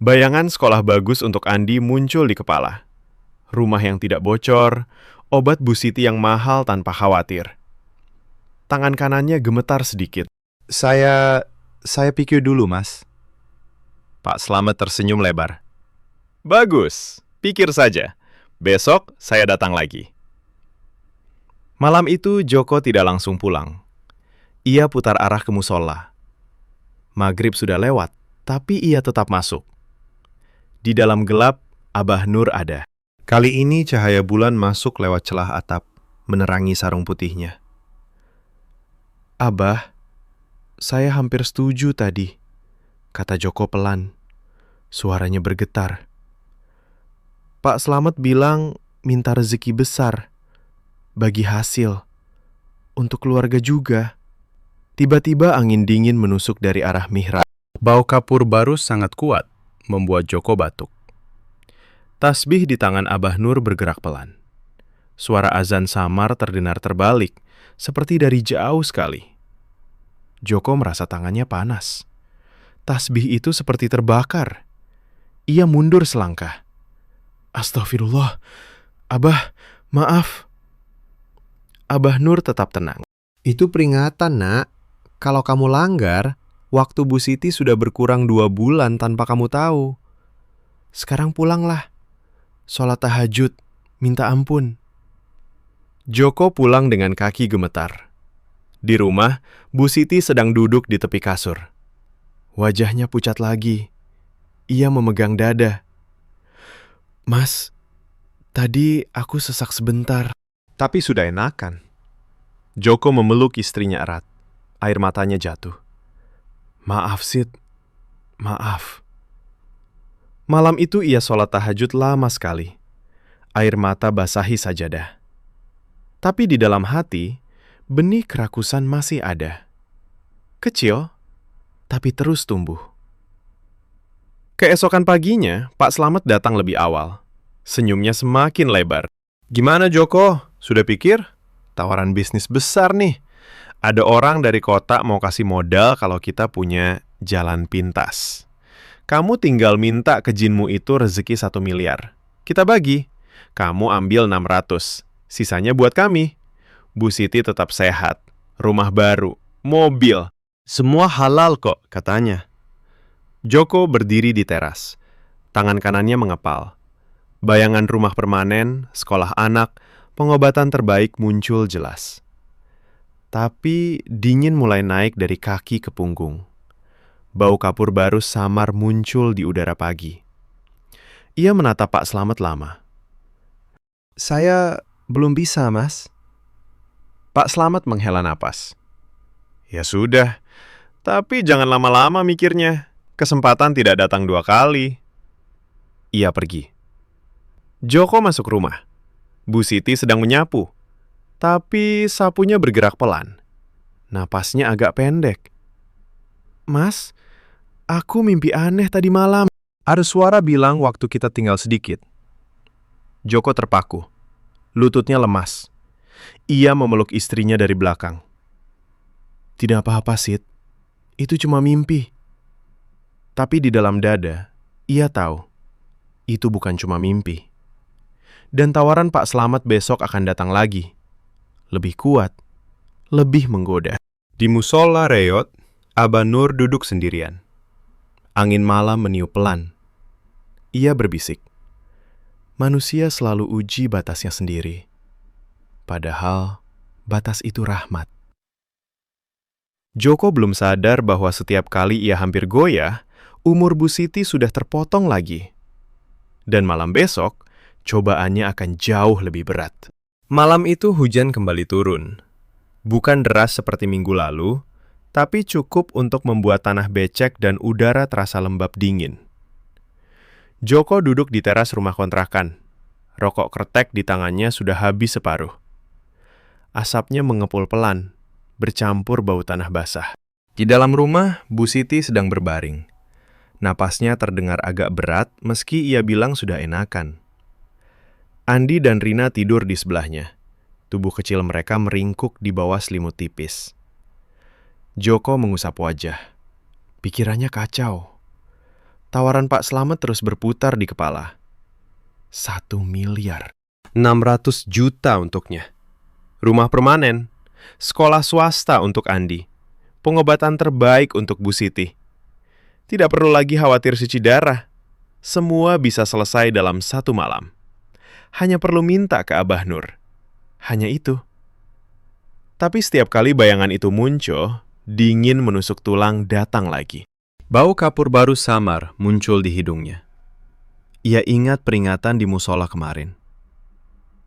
Bayangan sekolah bagus untuk Andi muncul di kepala. Rumah yang tidak bocor, obat Bu Siti yang mahal tanpa khawatir. Tangan kanannya gemetar sedikit. Saya pikir dulu, Mas. Pak Slamet tersenyum lebar. Bagus, pikir saja. Besok saya datang lagi. Malam itu Joko tidak langsung pulang. Ia putar arah ke musola. Maghrib sudah lewat, tapi ia tetap masuk. Di dalam gelap, Abah Nur ada. Kali ini cahaya bulan masuk lewat celah atap, menerangi sarung putihnya. Abah, saya hampir setuju tadi, kata Joko pelan. Suaranya bergetar. Pak Slamet bilang minta rezeki besar, bagi hasil, untuk keluarga juga. Tiba-tiba angin dingin menusuk dari arah mihrab. Bau kapur barus sangat kuat, membuat Joko batuk. Tasbih di tangan Abah Nur bergerak pelan. Suara azan samar terdengar terbalik, seperti dari jauh sekali. Joko merasa tangannya panas. Tasbih itu seperti terbakar. Ia mundur selangkah. Astagfirullah. Abah, maaf. Abah Nur tetap tenang. Itu peringatan, Nak. Kalau kamu langgar, waktu Bu Siti sudah berkurang 2 bulan tanpa kamu tahu. Sekarang pulanglah. Sholat tahajud, minta ampun. Joko pulang dengan kaki gemetar. Di rumah, Bu Siti sedang duduk di tepi kasur. Wajahnya pucat lagi. Ia memegang dada. Mas, tadi aku sesak sebentar. Tapi sudah enakan. Joko memeluk istrinya erat. Air matanya jatuh. Maaf, Sid. Maaf. Malam itu ia sholat tahajud lama sekali. Air mata basahi sajadah. Tapi di dalam hati, benih kerakusan masih ada. Kecil, tapi terus tumbuh. Keesokan paginya, Pak Slamet datang lebih awal. Senyumnya semakin lebar. Gimana Joko? Sudah pikir? Tawaran bisnis besar nih. Ada orang dari kota mau kasih modal kalau kita punya jalan pintas. Kamu tinggal minta ke jinmu itu rezeki 1 miliar. Kita bagi. Kamu ambil 600. Sisanya buat kami. Bu Siti tetap sehat. Rumah baru. Mobil. Semua halal kok, katanya. Joko berdiri di teras. Tangan kanannya mengepal. Bayangan rumah permanen, sekolah anak, pengobatan terbaik muncul jelas. Tapi dingin mulai naik dari kaki ke punggung. Bau kapur barus samar muncul di udara pagi. Ia menatap Pak Slamet lama. Saya belum bisa, Mas. Pak Slamet menghela napas. Ya sudah, tapi jangan lama-lama mikirnya. Kesempatan tidak datang 2 kali. Ia pergi. Joko masuk rumah. Bu Siti sedang menyapu. Tapi sapunya bergerak pelan. Napasnya agak pendek. Mas, aku mimpi aneh tadi malam. Ada suara bilang waktu kita tinggal sedikit. Joko terpaku. Lututnya lemas. Ia memeluk istrinya dari belakang. Tidak apa-apa, Sid. Itu cuma mimpi. Tapi di dalam dada, ia tahu. Itu bukan cuma mimpi. Dan tawaran Pak Slamet besok akan datang lagi. Lebih kuat. Lebih menggoda. Di musola reot, Abah Nur duduk sendirian. Angin malam meniup pelan. Ia berbisik, manusia selalu uji batasnya sendiri. Padahal batas itu rahmat. Joko belum sadar bahwa setiap kali ia hampir goyah, umur Bu Siti sudah terpotong lagi. Dan malam besok, cobaannya akan jauh lebih berat. Malam itu hujan kembali turun. Bukan deras seperti minggu lalu, tapi cukup untuk membuat tanah becek dan udara terasa lembab dingin. Joko duduk di teras rumah kontrakan. Rokok kretek di tangannya sudah habis separuh. Asapnya mengepul pelan, bercampur bau tanah basah. Di dalam rumah, Bu Siti sedang berbaring. Napasnya terdengar agak berat meski ia bilang sudah enakan. Andi dan Rina tidur di sebelahnya. Tubuh kecil mereka meringkuk di bawah selimut tipis. Joko mengusap wajah. Pikirannya kacau. Tawaran Pak Slamet terus berputar di kepala. 1 miliar. 600 juta untuknya. Rumah permanen. Sekolah swasta untuk Andi. Pengobatan terbaik untuk Bu Siti. Tidak perlu lagi khawatir cuci darah. Semua bisa selesai dalam 1 malam. Hanya perlu minta ke Abah Nur. Hanya itu. Tapi setiap kali bayangan itu muncul, dingin menusuk tulang datang lagi. Bau kapur baru samar muncul di hidungnya. Ia ingat peringatan di musola kemarin.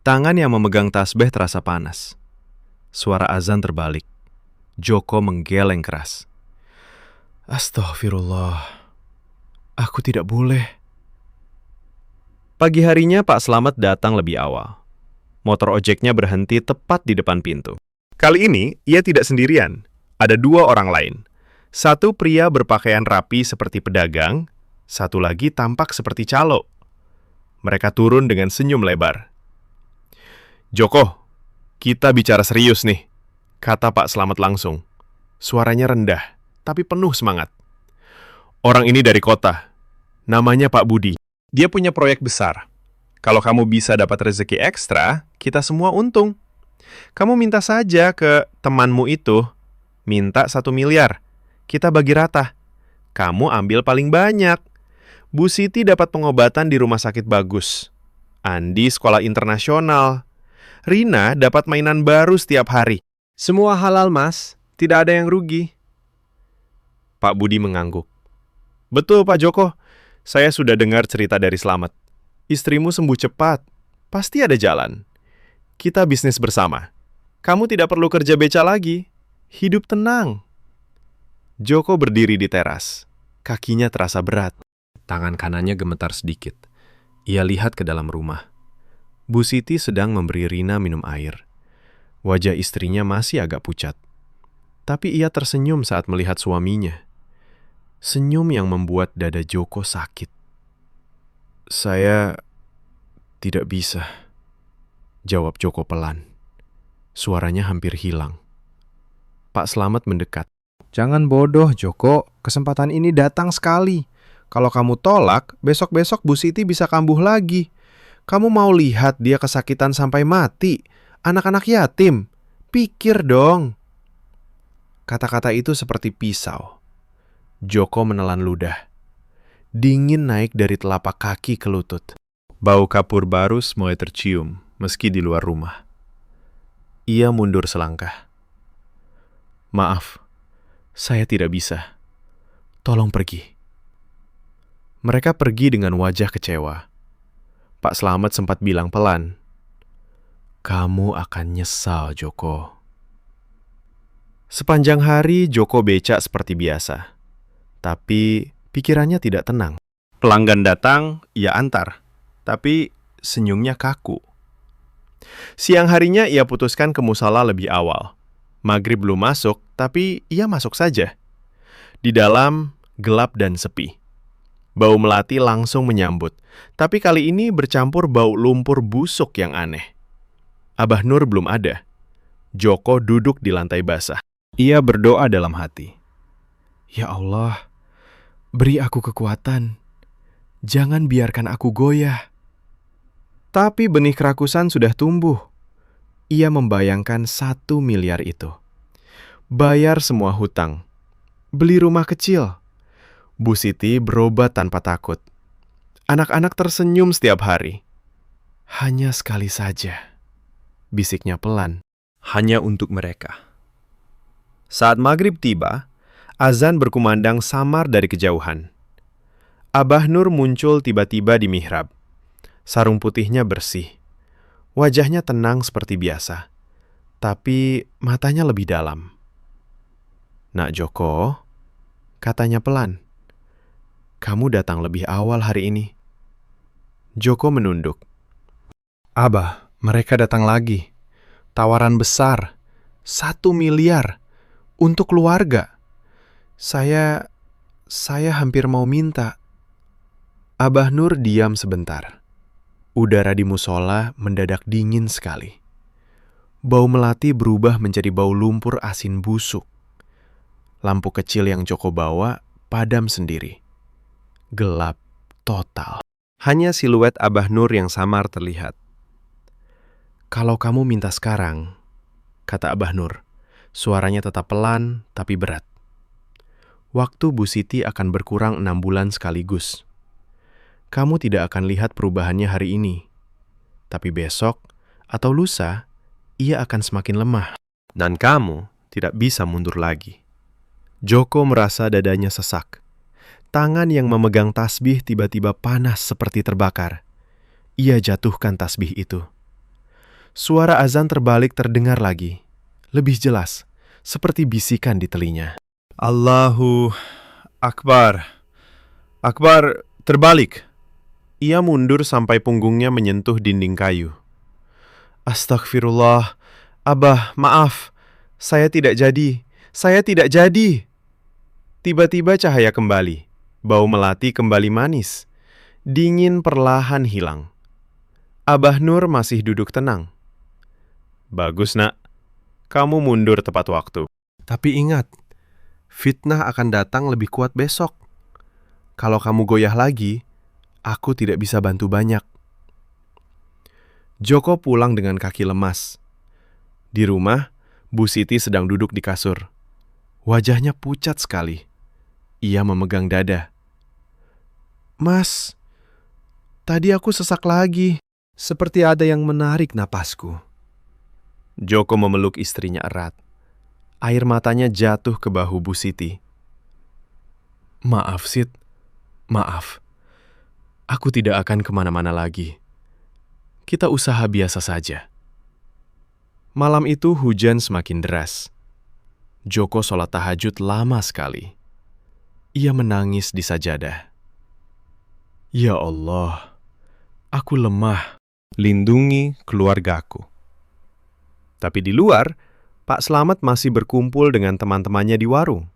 Tangan yang memegang tasbih terasa panas. Suara azan terbalik. Joko menggeleng keras. Astaghfirullah. Aku tidak boleh. Pagi harinya Pak Slamet datang lebih awal. Motor ojeknya berhenti tepat di depan pintu. Kali ini, ia tidak sendirian. Ada 2 orang lain. Satu pria berpakaian rapi seperti pedagang, satu lagi tampak seperti calo. Mereka turun dengan senyum lebar. Joko, kita bicara serius nih, kata Pak Slamet langsung. Suaranya rendah, tapi penuh semangat. Orang ini dari kota. Namanya Pak Budi. Dia punya proyek besar. Kalau kamu bisa dapat rezeki ekstra, kita semua untung. Kamu minta saja ke temanmu itu, minta 1 miliar. Kita bagi rata. Kamu ambil paling banyak. Bu Siti dapat pengobatan di rumah sakit bagus. Andi sekolah internasional. Rina dapat mainan baru setiap hari. Semua halal, Mas. Tidak ada yang rugi. Pak Budi mengangguk. Betul, Pak Joko. Saya sudah dengar cerita dari Slamet. Istrimu sembuh cepat. Pasti ada jalan. Kita bisnis bersama. Kamu tidak perlu kerja beca lagi. Hidup tenang. Joko berdiri di teras. Kakinya terasa berat. Tangan kanannya gemetar sedikit. Ia lihat ke dalam rumah. Bu Siti sedang memberi Rina minum air. Wajah istrinya masih agak pucat. Tapi ia tersenyum saat melihat suaminya. Senyum yang membuat dada Joko sakit. Saya tidak bisa, jawab Joko pelan. Suaranya hampir hilang. Pak Slamet mendekat. Jangan bodoh, Joko. Kesempatan ini datang sekali. Kalau kamu tolak, besok-besok Bu Siti bisa kambuh lagi. Kamu mau lihat dia kesakitan sampai mati? Anak-anak yatim. Pikir dong. Kata-kata itu seperti pisau. Joko menelan ludah. Dingin naik dari telapak kaki ke lutut. Bau kapur barus mulai tercium, meski di luar rumah. Ia mundur selangkah. Maaf, saya tidak bisa. Tolong pergi. Mereka pergi dengan wajah kecewa. Pak Slamet sempat bilang pelan, kamu akan nyesal, Joko. Sepanjang hari Joko becak seperti biasa. Tapi pikirannya tidak tenang. Pelanggan datang, ia antar. Tapi senyumnya kaku. Siang harinya ia putuskan ke musala lebih awal. Maghrib belum masuk, tapi ia masuk saja. Di dalam, gelap dan sepi. Bau melati langsung menyambut. Tapi kali ini bercampur bau lumpur busuk yang aneh. Abah Nur belum ada. Joko duduk di lantai basah. Ia berdoa dalam hati. Ya Allah, beri aku kekuatan. Jangan biarkan aku goyah. Tapi benih kerakusan sudah tumbuh. Ia membayangkan 1 miliar itu. Bayar semua hutang. Beli rumah kecil. Bu Siti berobat tanpa takut. Anak-anak tersenyum setiap hari. Hanya sekali saja, bisiknya pelan. Hanya untuk mereka. Saat maghrib tiba, azan berkumandang samar dari kejauhan. Abah Nur muncul tiba-tiba di mihrab. Sarung putihnya bersih. Wajahnya tenang seperti biasa. Tapi matanya lebih dalam. "Nak Joko," katanya pelan. "Kamu datang lebih awal hari ini." Joko menunduk. "Abah, mereka datang lagi. Tawaran besar. 1 miliar. Untuk keluarga. Saya hampir mau minta." Abah Nur diam sebentar. Udara di musola mendadak dingin sekali. Bau melati berubah menjadi bau lumpur asin busuk. Lampu kecil yang Joko bawa padam sendiri. Gelap total. Hanya siluet Abah Nur yang samar terlihat. "Kalau kamu minta sekarang," kata Abah Nur. Suaranya tetap pelan tapi berat. "Waktu Bu Siti akan berkurang 6 bulan sekaligus. Kamu tidak akan lihat perubahannya hari ini. Tapi besok atau lusa, ia akan semakin lemah. Dan kamu tidak bisa mundur lagi." Joko merasa dadanya sesak. Tangan yang memegang tasbih tiba-tiba panas seperti terbakar. Ia jatuhkan tasbih itu. Suara azan terbalik terdengar lagi. Lebih jelas, seperti bisikan di telinga. "Allahu Akbar. Akbar terbalik." Ia mundur sampai punggungnya menyentuh dinding kayu. "Astagfirullah. Abah, maaf. Saya tidak jadi. Saya tidak jadi." Tiba-tiba cahaya kembali. Bau melati kembali manis. Dingin perlahan hilang. Abah Nur masih duduk tenang. "Bagus, Nak. Kamu mundur tepat waktu. Tapi ingat, fitnah akan datang lebih kuat besok. Kalau kamu goyah lagi, aku tidak bisa bantu banyak." Joko pulang dengan kaki lemas. Di rumah, Bu Siti sedang duduk di kasur. Wajahnya pucat sekali. Ia memegang dada. "Mas, tadi aku sesak lagi. Seperti ada yang menarik napasku." Joko memeluk istrinya erat. Air matanya jatuh ke bahu Bu Siti. "Maaf, Sid. Maaf. Aku tidak akan kemana-mana lagi. Kita usaha biasa saja." Malam itu hujan semakin deras. Joko sholat tahajud lama sekali. Ia menangis di sajadah. "Ya Allah, aku lemah. Lindungi keluargaku." Tapi di luar, Pak Slamet masih berkumpul dengan teman-temannya di warung.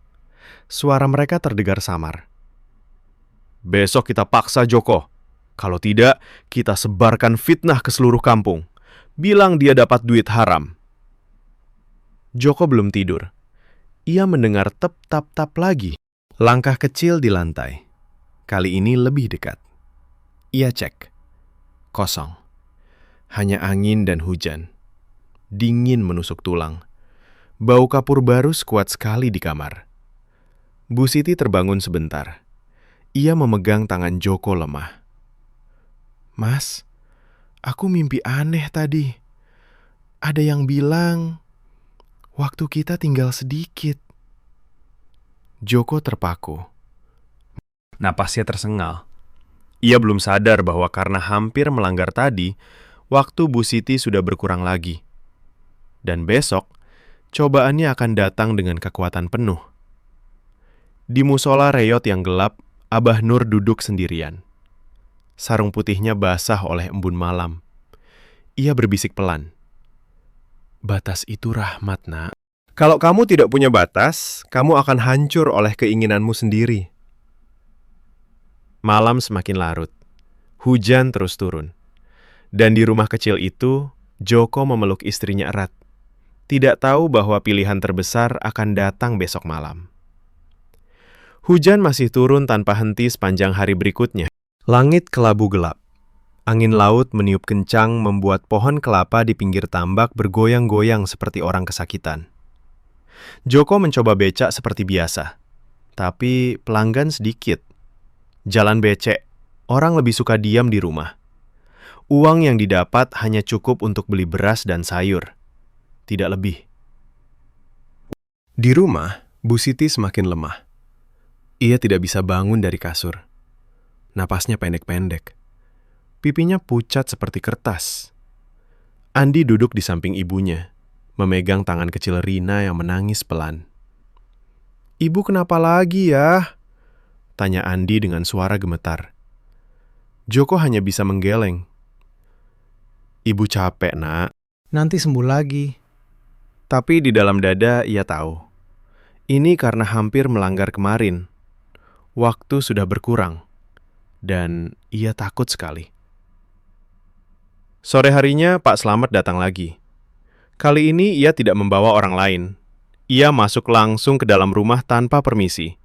Suara mereka terdengar samar. "Besok kita paksa Joko. Kalau tidak, kita sebarkan fitnah ke seluruh kampung. Bilang dia dapat duit haram." Joko belum tidur. Ia mendengar tep-tap-tap lagi. Langkah kecil di lantai. Kali ini lebih dekat. Ia cek. Kosong. Hanya angin dan hujan. Dingin menusuk tulang. Bau kapur barus kuat sekali di kamar. Bu Siti terbangun sebentar. Ia memegang tangan Joko lemah. "Mas, aku mimpi aneh tadi. Ada yang bilang, waktu kita tinggal sedikit." Joko terpaku. Napasnya tersengal. Ia belum sadar bahwa karena hampir melanggar tadi, waktu Bu Siti sudah berkurang lagi. Dan besok, cobaannya akan datang dengan kekuatan penuh. Di musola reyot yang gelap, Abah Nur duduk sendirian. Sarung putihnya basah oleh embun malam. Ia berbisik pelan. "Batas itu rahmat, Nak. Kalau kamu tidak punya batas, kamu akan hancur oleh keinginanmu sendiri." Malam semakin larut. Hujan terus turun. Dan di rumah kecil itu, Joko memeluk istrinya erat. Tidak tahu bahwa pilihan terbesar akan datang besok malam. Hujan masih turun tanpa henti sepanjang hari berikutnya. Langit kelabu gelap. Angin laut meniup kencang membuat pohon kelapa di pinggir tambak bergoyang-goyang seperti orang kesakitan. Joko mencoba becak seperti biasa. Tapi pelanggan sedikit. Jalan becek. Orang lebih suka diam di rumah. Uang yang didapat hanya cukup untuk beli beras dan sayur, tidak lebih. Di rumah, Bu Siti semakin lemah. Ia tidak bisa bangun dari kasur. Napasnya pendek-pendek. Pipinya pucat seperti kertas. Andi duduk di samping ibunya, memegang tangan kecil Rina yang menangis pelan. "Ibu kenapa lagi ya?" tanya Andi dengan suara gemetar. Joko hanya bisa menggeleng. "Ibu capek, Nak. Nanti sembuh lagi." Tapi di dalam dada ia tahu. Ini karena hampir melanggar kemarin. Waktu sudah berkurang. Dan ia takut sekali. Sore harinya Pak Slamet datang lagi. Kali ini ia tidak membawa orang lain. Ia masuk langsung ke dalam rumah tanpa permisi.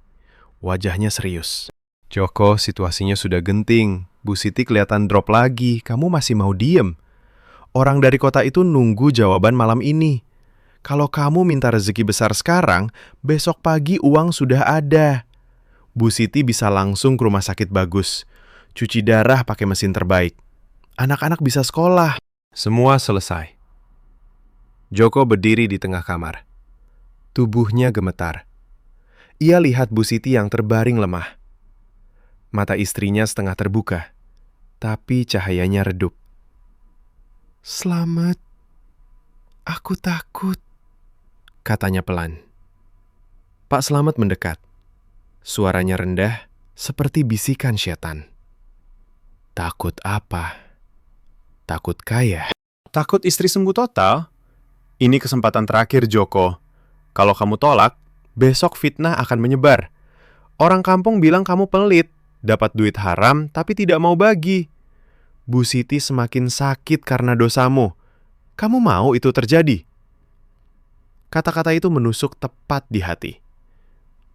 Wajahnya serius. "Joko, situasinya sudah genting. Bu Siti kelihatan drop lagi. Kamu masih mau diem? Orang dari kota itu nunggu jawaban malam ini. Kalau kamu minta rezeki besar sekarang, besok pagi uang sudah ada. Bu Siti bisa langsung ke rumah sakit bagus. Cuci darah pakai mesin terbaik. Anak-anak bisa sekolah." Semua selesai. Joko berdiri di tengah kamar. Tubuhnya gemetar. Ia lihat Bu Siti yang terbaring lemah. Mata istrinya setengah terbuka, tapi cahayanya redup. "Slamet, aku takut," katanya pelan. Pak Slamet mendekat. Suaranya rendah, seperti bisikan setan. "Takut apa? Takut kaya? Takut istri sembuh total? Ini kesempatan terakhir, Joko. Kalau kamu tolak, besok fitnah akan menyebar. Orang kampung bilang kamu pelit, dapat duit haram tapi tidak mau bagi. Bu Siti semakin sakit karena dosamu. Kamu mau itu terjadi?" Kata-kata itu menusuk tepat di hati.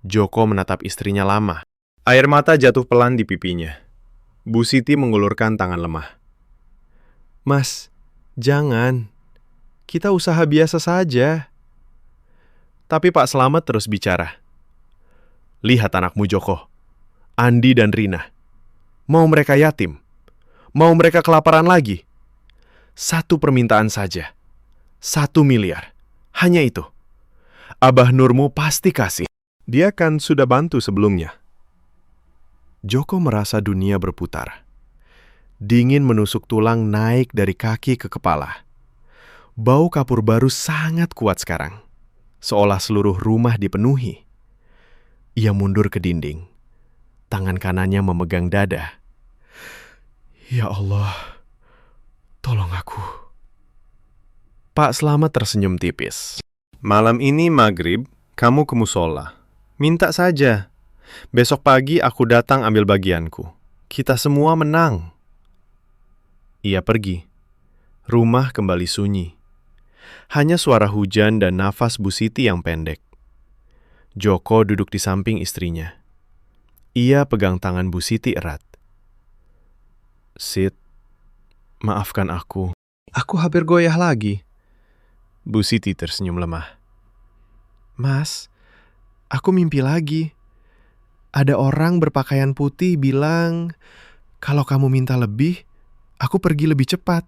Joko menatap istrinya lama. Air mata jatuh pelan di pipinya. Bu Siti mengulurkan tangan lemah. "Mas, jangan. Kita usaha biasa saja." Tapi Pak Slamet terus bicara. "Lihat anakmu Joko, Andi dan Rina. Mau mereka yatim? Mau mereka kelaparan lagi? Satu permintaan saja. 1 miliar. Hanya itu. Abah Nurmu pasti kasih. Dia kan sudah bantu sebelumnya." Joko merasa dunia berputar. Dingin menusuk tulang naik dari kaki ke kepala. Bau kapur baru sangat kuat sekarang. Seolah seluruh rumah dipenuhi. Ia mundur ke dinding. Tangan kanannya memegang dada. "Ya Allah, tolong aku." Pak Slamet tersenyum tipis. "Malam ini maghrib, kamu ke musola. Minta saja. Besok pagi aku datang ambil bagianku. Kita semua menang." Ia pergi. Rumah kembali sunyi. Hanya suara hujan dan nafas Bu Siti yang pendek. Joko duduk di samping istrinya. Ia pegang tangan Bu Siti erat. "Sit, maafkan aku. Aku hampir goyah lagi." Bu Siti tersenyum lemah. "Mas, aku mimpi lagi. Ada orang berpakaian putih bilang, kalau kamu minta lebih, aku pergi lebih cepat.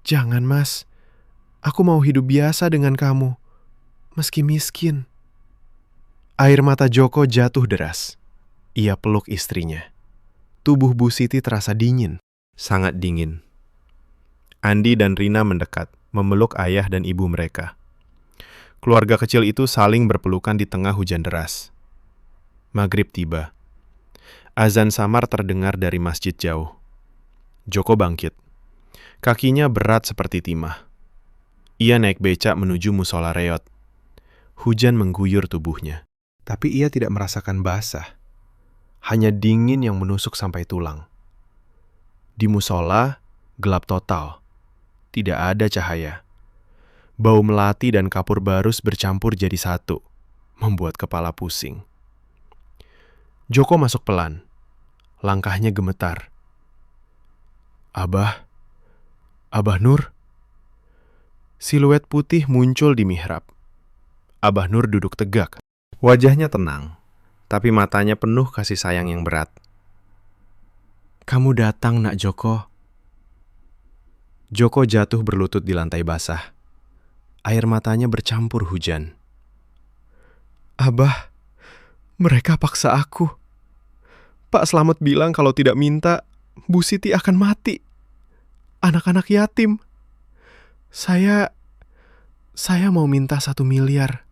Jangan, Mas. Aku mau hidup biasa dengan kamu, meski miskin." Air mata Joko jatuh deras. Ia peluk istrinya. Tubuh Bu Siti terasa dingin, sangat dingin. Andi dan Rina mendekat, memeluk ayah dan ibu mereka. Keluarga kecil itu saling berpelukan di tengah hujan deras. Maghrib tiba. Azan samar terdengar dari masjid jauh. Joko bangkit. Kakinya berat seperti timah. Ia naik becak menuju musola reot. Hujan mengguyur tubuhnya. Tapi ia tidak merasakan basah. Hanya dingin yang menusuk sampai tulang. Di musola, gelap total. Tidak ada cahaya. Bau melati dan kapur barus bercampur jadi satu, membuat kepala pusing. Joko masuk pelan. Langkahnya gemetar. Abah Nur?" Siluet putih muncul di mihrab. Abah Nur duduk tegak. Wajahnya tenang, tapi matanya penuh kasih sayang yang berat. Kamu datang, Nak Joko. Joko jatuh berlutut di lantai basah. Air matanya bercampur hujan. Abah, mereka paksa aku. Pak Slamet bilang kalau tidak minta, Bu Siti akan mati. Anak-anak yatim. Saya mau minta 1 miliar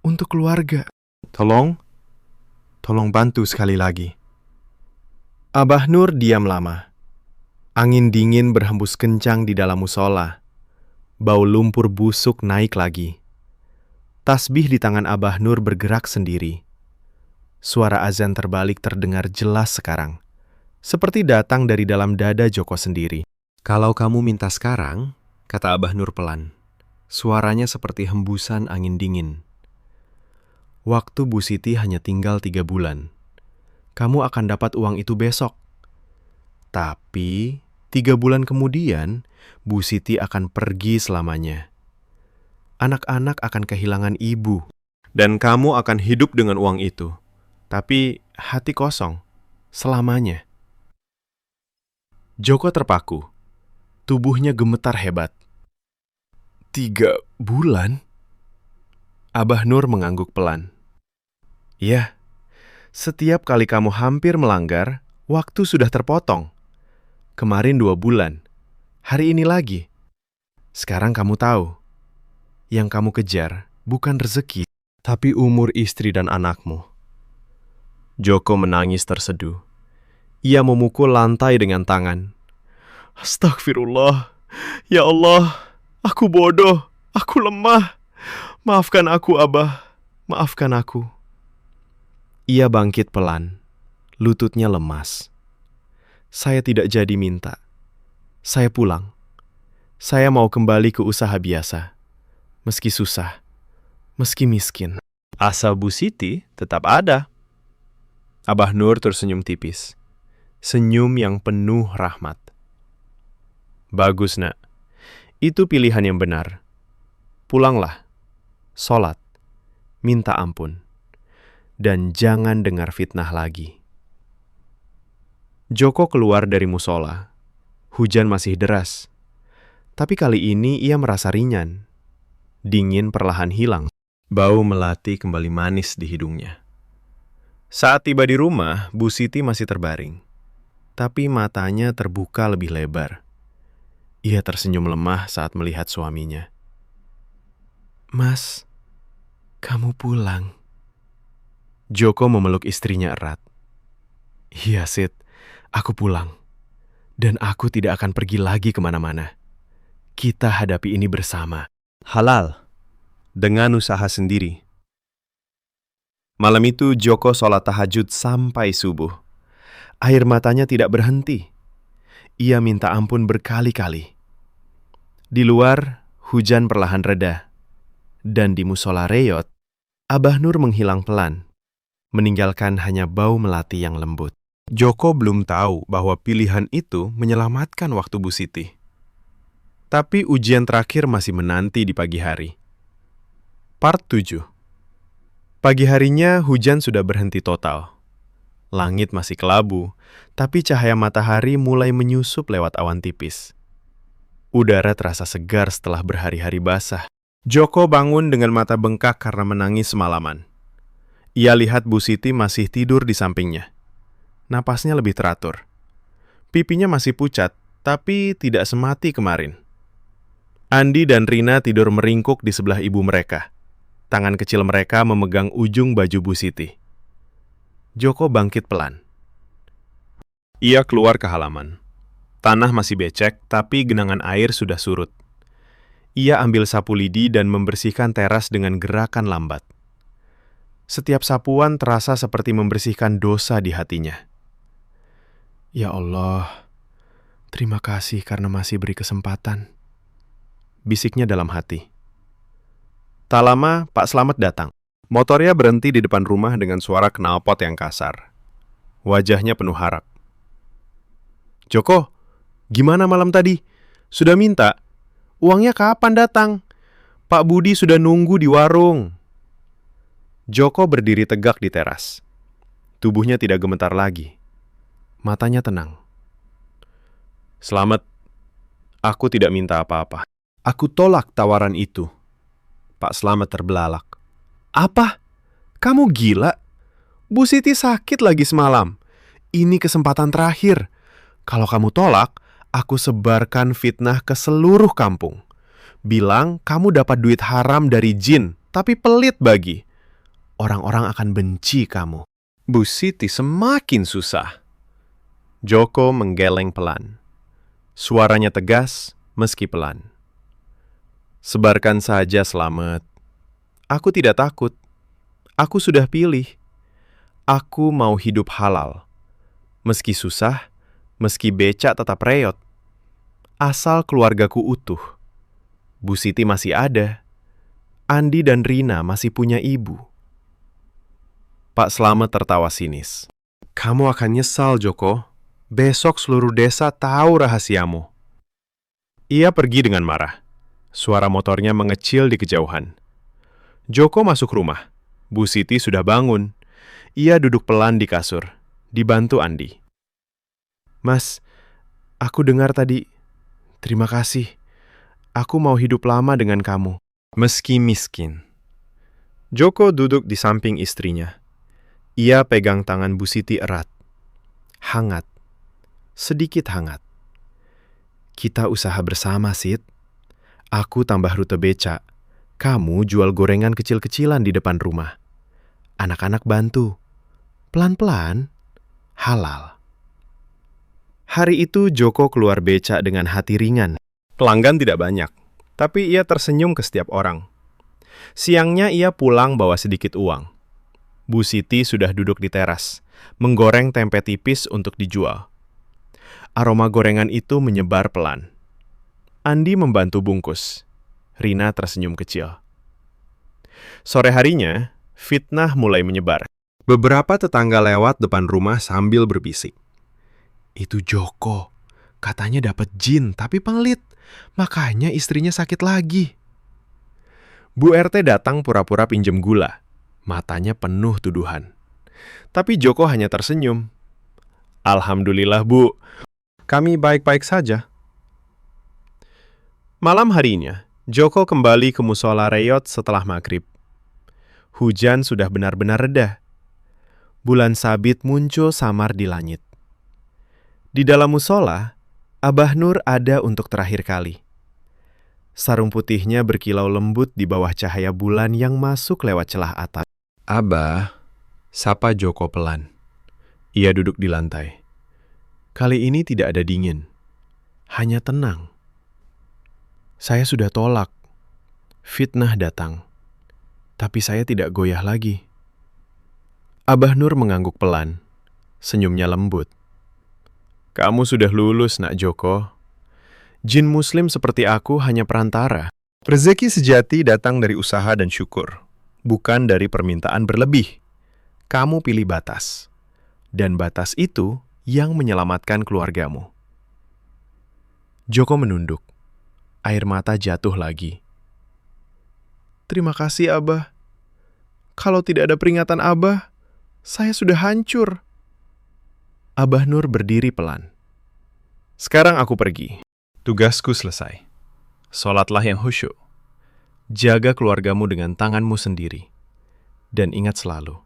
untuk keluarga. Tolong bantu sekali lagi. Abah Nur diam lama. Angin dingin berhembus kencang di dalam musola. Bau lumpur busuk naik lagi. Tasbih di tangan Abah Nur bergerak sendiri. Suara azan terbalik terdengar jelas sekarang, seperti datang dari dalam dada Joko sendiri. Kalau kamu minta sekarang, kata Abah Nur pelan. Suaranya seperti hembusan angin dingin. Waktu Bu Siti hanya tinggal 3 bulan. Kamu akan dapat uang itu besok. Tapi 3 bulan kemudian, Bu Siti akan pergi selamanya. Anak-anak akan kehilangan ibu. Dan kamu akan hidup dengan uang itu. Tapi hati kosong. Selamanya. Joko terpaku. Tubuhnya gemetar hebat. 3 bulan? Abah Nur mengangguk pelan. Ya, setiap kali kamu hampir melanggar, waktu sudah terpotong. Kemarin 2 bulan, hari ini lagi. Sekarang kamu tahu, yang kamu kejar bukan rezeki, tapi umur istri dan anakmu. Joko menangis terseduh. Ia memukul lantai dengan tangan. Astagfirullah, ya Allah, aku bodoh, aku lemah. Maafkan aku, Abah, maafkan aku. Ia bangkit pelan, lututnya lemas. Saya tidak jadi minta. Saya pulang. Saya mau kembali ke usaha biasa. Meski susah, meski miskin. Asa Bu Siti tetap ada. Abah Nur tersenyum tipis. Senyum yang penuh rahmat. Bagus, Nak. Itu pilihan yang benar. Pulanglah. Sholat. Minta ampun. Dan jangan dengar fitnah lagi. Joko keluar dari musola. Hujan masih deras. Tapi kali ini ia merasa ringan. Dingin perlahan hilang. Bau melati kembali manis di hidungnya. Saat tiba di rumah, Bu Siti masih terbaring. Tapi matanya terbuka lebih lebar. Ia tersenyum lemah saat melihat suaminya. Mas, kamu pulang. Joko memeluk istrinya erat. Iya, Sid. Aku pulang, dan aku tidak akan pergi lagi kemana-mana. Kita hadapi ini bersama. Halal, dengan usaha sendiri. Malam itu Joko sholat tahajud sampai subuh. Air matanya tidak berhenti. Ia minta ampun berkali-kali. Di luar, hujan perlahan reda. Dan di musola reyot, Abah Nur menghilang pelan, meninggalkan hanya bau melati yang lembut. Joko belum tahu bahwa pilihan itu menyelamatkan waktu Bu Siti. Tapi ujian terakhir masih menanti di pagi hari. Part 7. Pagi harinya hujan sudah berhenti total. Langit masih kelabu, tapi cahaya matahari mulai menyusup lewat awan tipis. Udara terasa segar setelah berhari-hari basah. Joko bangun dengan mata bengkak karena menangis semalaman. Ia lihat Bu Siti masih tidur di sampingnya. Napasnya lebih teratur. Pipinya masih pucat, tapi tidak semati kemarin. Andi dan Rina tidur meringkuk di sebelah ibu mereka. Tangan kecil mereka memegang ujung baju Bu Siti. Joko bangkit pelan. Ia keluar ke halaman. Tanah masih becek, tapi genangan air sudah surut. Ia ambil sapu lidi dan membersihkan teras dengan gerakan lambat. Setiap sapuan terasa seperti membersihkan dosa di hatinya. Ya Allah, terima kasih karena masih beri kesempatan. Bisiknya dalam hati. Tak lama, Pak Slamet datang. Motornya berhenti di depan rumah dengan suara knalpot yang kasar. Wajahnya penuh harap. Joko, gimana malam tadi? Sudah minta? Uangnya kapan datang? Pak Budi sudah nunggu di warung. Joko berdiri tegak di teras. Tubuhnya tidak gemetar lagi. Matanya tenang. Selamat, aku tidak minta apa-apa. Aku tolak tawaran itu. Pak Slamet terbelalak. Apa? Kamu gila? Bu Siti sakit lagi semalam. Ini kesempatan terakhir. Kalau kamu tolak, aku sebarkan fitnah ke seluruh kampung. Bilang kamu dapat duit haram dari jin, tapi pelit bagi. Orang-orang akan benci kamu. Bu Siti semakin susah. Joko menggeleng pelan. Suaranya tegas, meski pelan. Sebarkan saja, Slamet. Aku tidak takut. Aku sudah pilih. Aku mau hidup halal. Meski susah, meski becak tetap reot. Asal keluargaku utuh. Bu Siti masih ada. Andi dan Rina masih punya ibu. Pak Slamet tertawa sinis. Kamu akan nyesal, Joko. Besok seluruh desa tahu rahasiamu. Ia pergi dengan marah. Suara motornya mengecil di kejauhan. Joko masuk rumah. Bu Siti sudah bangun. Ia duduk pelan di kasur, dibantu Andi. Mas, aku dengar tadi. Terima kasih. Aku mau hidup lama dengan kamu. Meski miskin. Joko duduk di samping istrinya. Ia pegang tangan Bu Siti erat. Hangat. Sedikit hangat. Kita usaha bersama, Sid. Aku tambah rute becak. Kamu jual gorengan kecil-kecilan di depan rumah. Anak-anak bantu. Pelan-pelan, halal. Hari itu Joko keluar becak dengan hati ringan. Pelanggan tidak banyak, tapi ia tersenyum ke setiap orang. Siangnya ia pulang bawa sedikit uang. Bu Siti sudah duduk di teras, menggoreng tempe tipis untuk dijual. Aroma gorengan itu menyebar pelan. Andi membantu bungkus. Rina tersenyum kecil. Sore harinya, fitnah mulai menyebar. Beberapa tetangga lewat depan rumah sambil berbisik. Itu Joko. Katanya dapat jin, tapi pelit. Makanya istrinya sakit lagi. Bu RT datang pura-pura pinjem gula. Matanya penuh tuduhan. Tapi Joko hanya tersenyum. Alhamdulillah, Bu. Kami baik-baik saja. Malam harinya, Joko kembali ke musola Reyot setelah maghrib. Hujan sudah benar-benar reda. Bulan sabit muncul samar di langit. Di dalam musola, Abah Nur ada untuk terakhir kali. Sarung putihnya berkilau lembut di bawah cahaya bulan yang masuk lewat celah atap. Abah, sapa Joko pelan. Ia duduk di lantai. Kali ini tidak ada dingin, hanya tenang. Saya sudah tolak. Fitnah datang, tapi saya tidak goyah lagi. Abah Nur mengangguk pelan, senyumnya lembut. Kamu sudah lulus, Nak Joko. Jin muslim seperti aku hanya perantara. Rezeki sejati datang dari usaha dan syukur, bukan dari permintaan berlebih. Kamu pilih batas, dan batas itu yang menyelamatkan keluargamu. Joko menunduk. Air mata jatuh lagi. Terima kasih, Abah. Kalau tidak ada peringatan Abah, saya sudah hancur. Abah Nur berdiri pelan. Sekarang aku pergi. Tugasku selesai. Sholatlah yang khusyuk. Jaga keluargamu dengan tanganmu sendiri. Dan ingat selalu,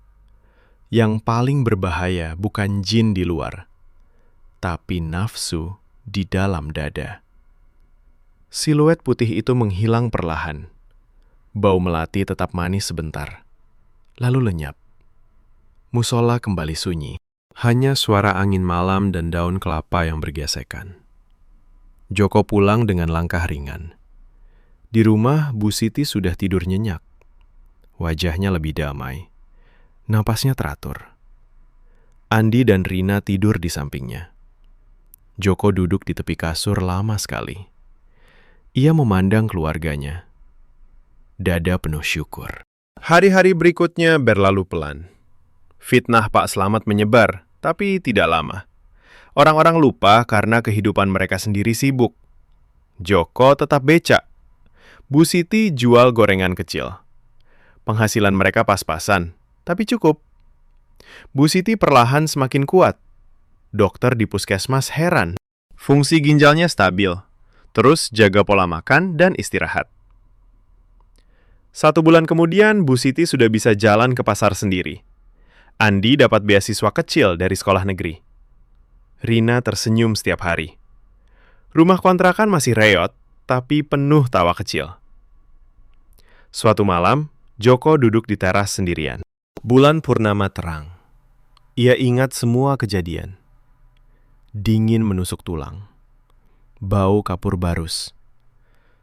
yang paling berbahaya bukan jin di luar, tapi nafsu di dalam dada. Siluet putih itu menghilang perlahan. Bau melati tetap manis sebentar, lalu lenyap. Musola kembali sunyi. Hanya suara angin malam dan daun kelapa yang bergesekan. Joko pulang dengan langkah ringan. Di rumah, Bu Siti sudah tidur nyenyak. Wajahnya lebih damai. Napasnya teratur. Andi dan Rina tidur di sampingnya. Joko duduk di tepi kasur lama sekali. Ia memandang keluarganya. Dada penuh syukur. Hari-hari berikutnya berlalu pelan. Fitnah Pak Slamet menyebar, tapi tidak lama. Orang-orang lupa karena kehidupan mereka sendiri sibuk. Joko tetap becak. Bu Siti jual gorengan kecil. Penghasilan mereka pas-pasan, tapi cukup. Bu Siti perlahan semakin kuat. Dokter di puskesmas heran. Fungsi ginjalnya stabil. Terus jaga pola makan dan istirahat. 1 bulan kemudian, Bu Siti sudah bisa jalan ke pasar sendiri. Andi dapat beasiswa kecil dari sekolah negeri. Rina tersenyum setiap hari. Rumah kontrakan masih reot, tapi penuh tawa kecil. Suatu malam, Joko duduk di teras sendirian. Bulan purnama terang. Ia ingat semua kejadian. Dingin menusuk tulang. Bau kapur barus.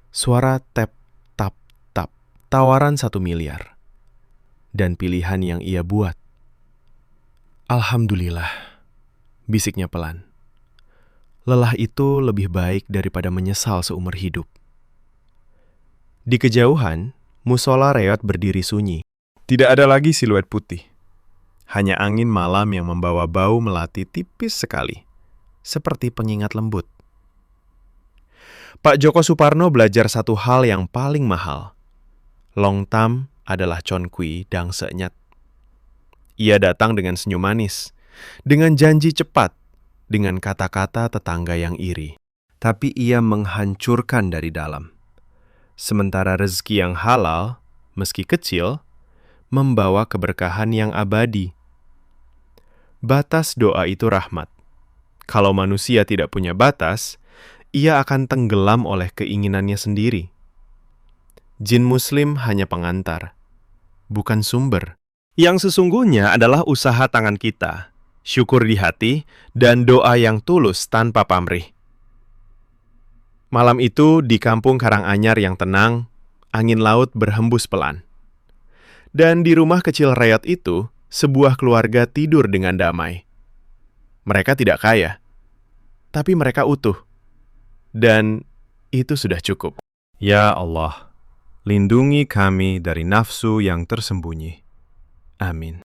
Suara tap, tap, tap. Tawaran 1 miliar. Dan pilihan yang ia buat. Alhamdulillah, bisiknya pelan. Lelah itu lebih baik daripada menyesal seumur hidup. Di kejauhan, musola reot berdiri sunyi. Tidak ada lagi siluet putih. Hanya angin malam yang membawa bau melati tipis sekali, seperti pengingat lembut. Pak Joko Suparno belajar satu hal yang paling mahal. Long tam adalah Chon Kui Dang Senyat. Ia datang dengan senyum manis, dengan janji cepat, dengan kata-kata tetangga yang iri. Tapi ia menghancurkan dari dalam. Sementara rezeki yang halal, meski kecil, membawa keberkahan yang abadi. Batas doa itu rahmat. Kalau manusia tidak punya batas, ia akan tenggelam oleh keinginannya sendiri. Jin Muslim hanya pengantar, bukan sumber. Yang sesungguhnya adalah usaha tangan kita, syukur di hati, dan doa yang tulus tanpa pamrih. Malam itu, di kampung Karanganyar yang tenang, angin laut berhembus pelan. Dan di rumah kecil reot itu, sebuah keluarga tidur dengan damai. Mereka tidak kaya, tapi mereka utuh. Dan itu sudah cukup. Ya Allah, lindungi kami dari nafsu yang tersembunyi. Amin.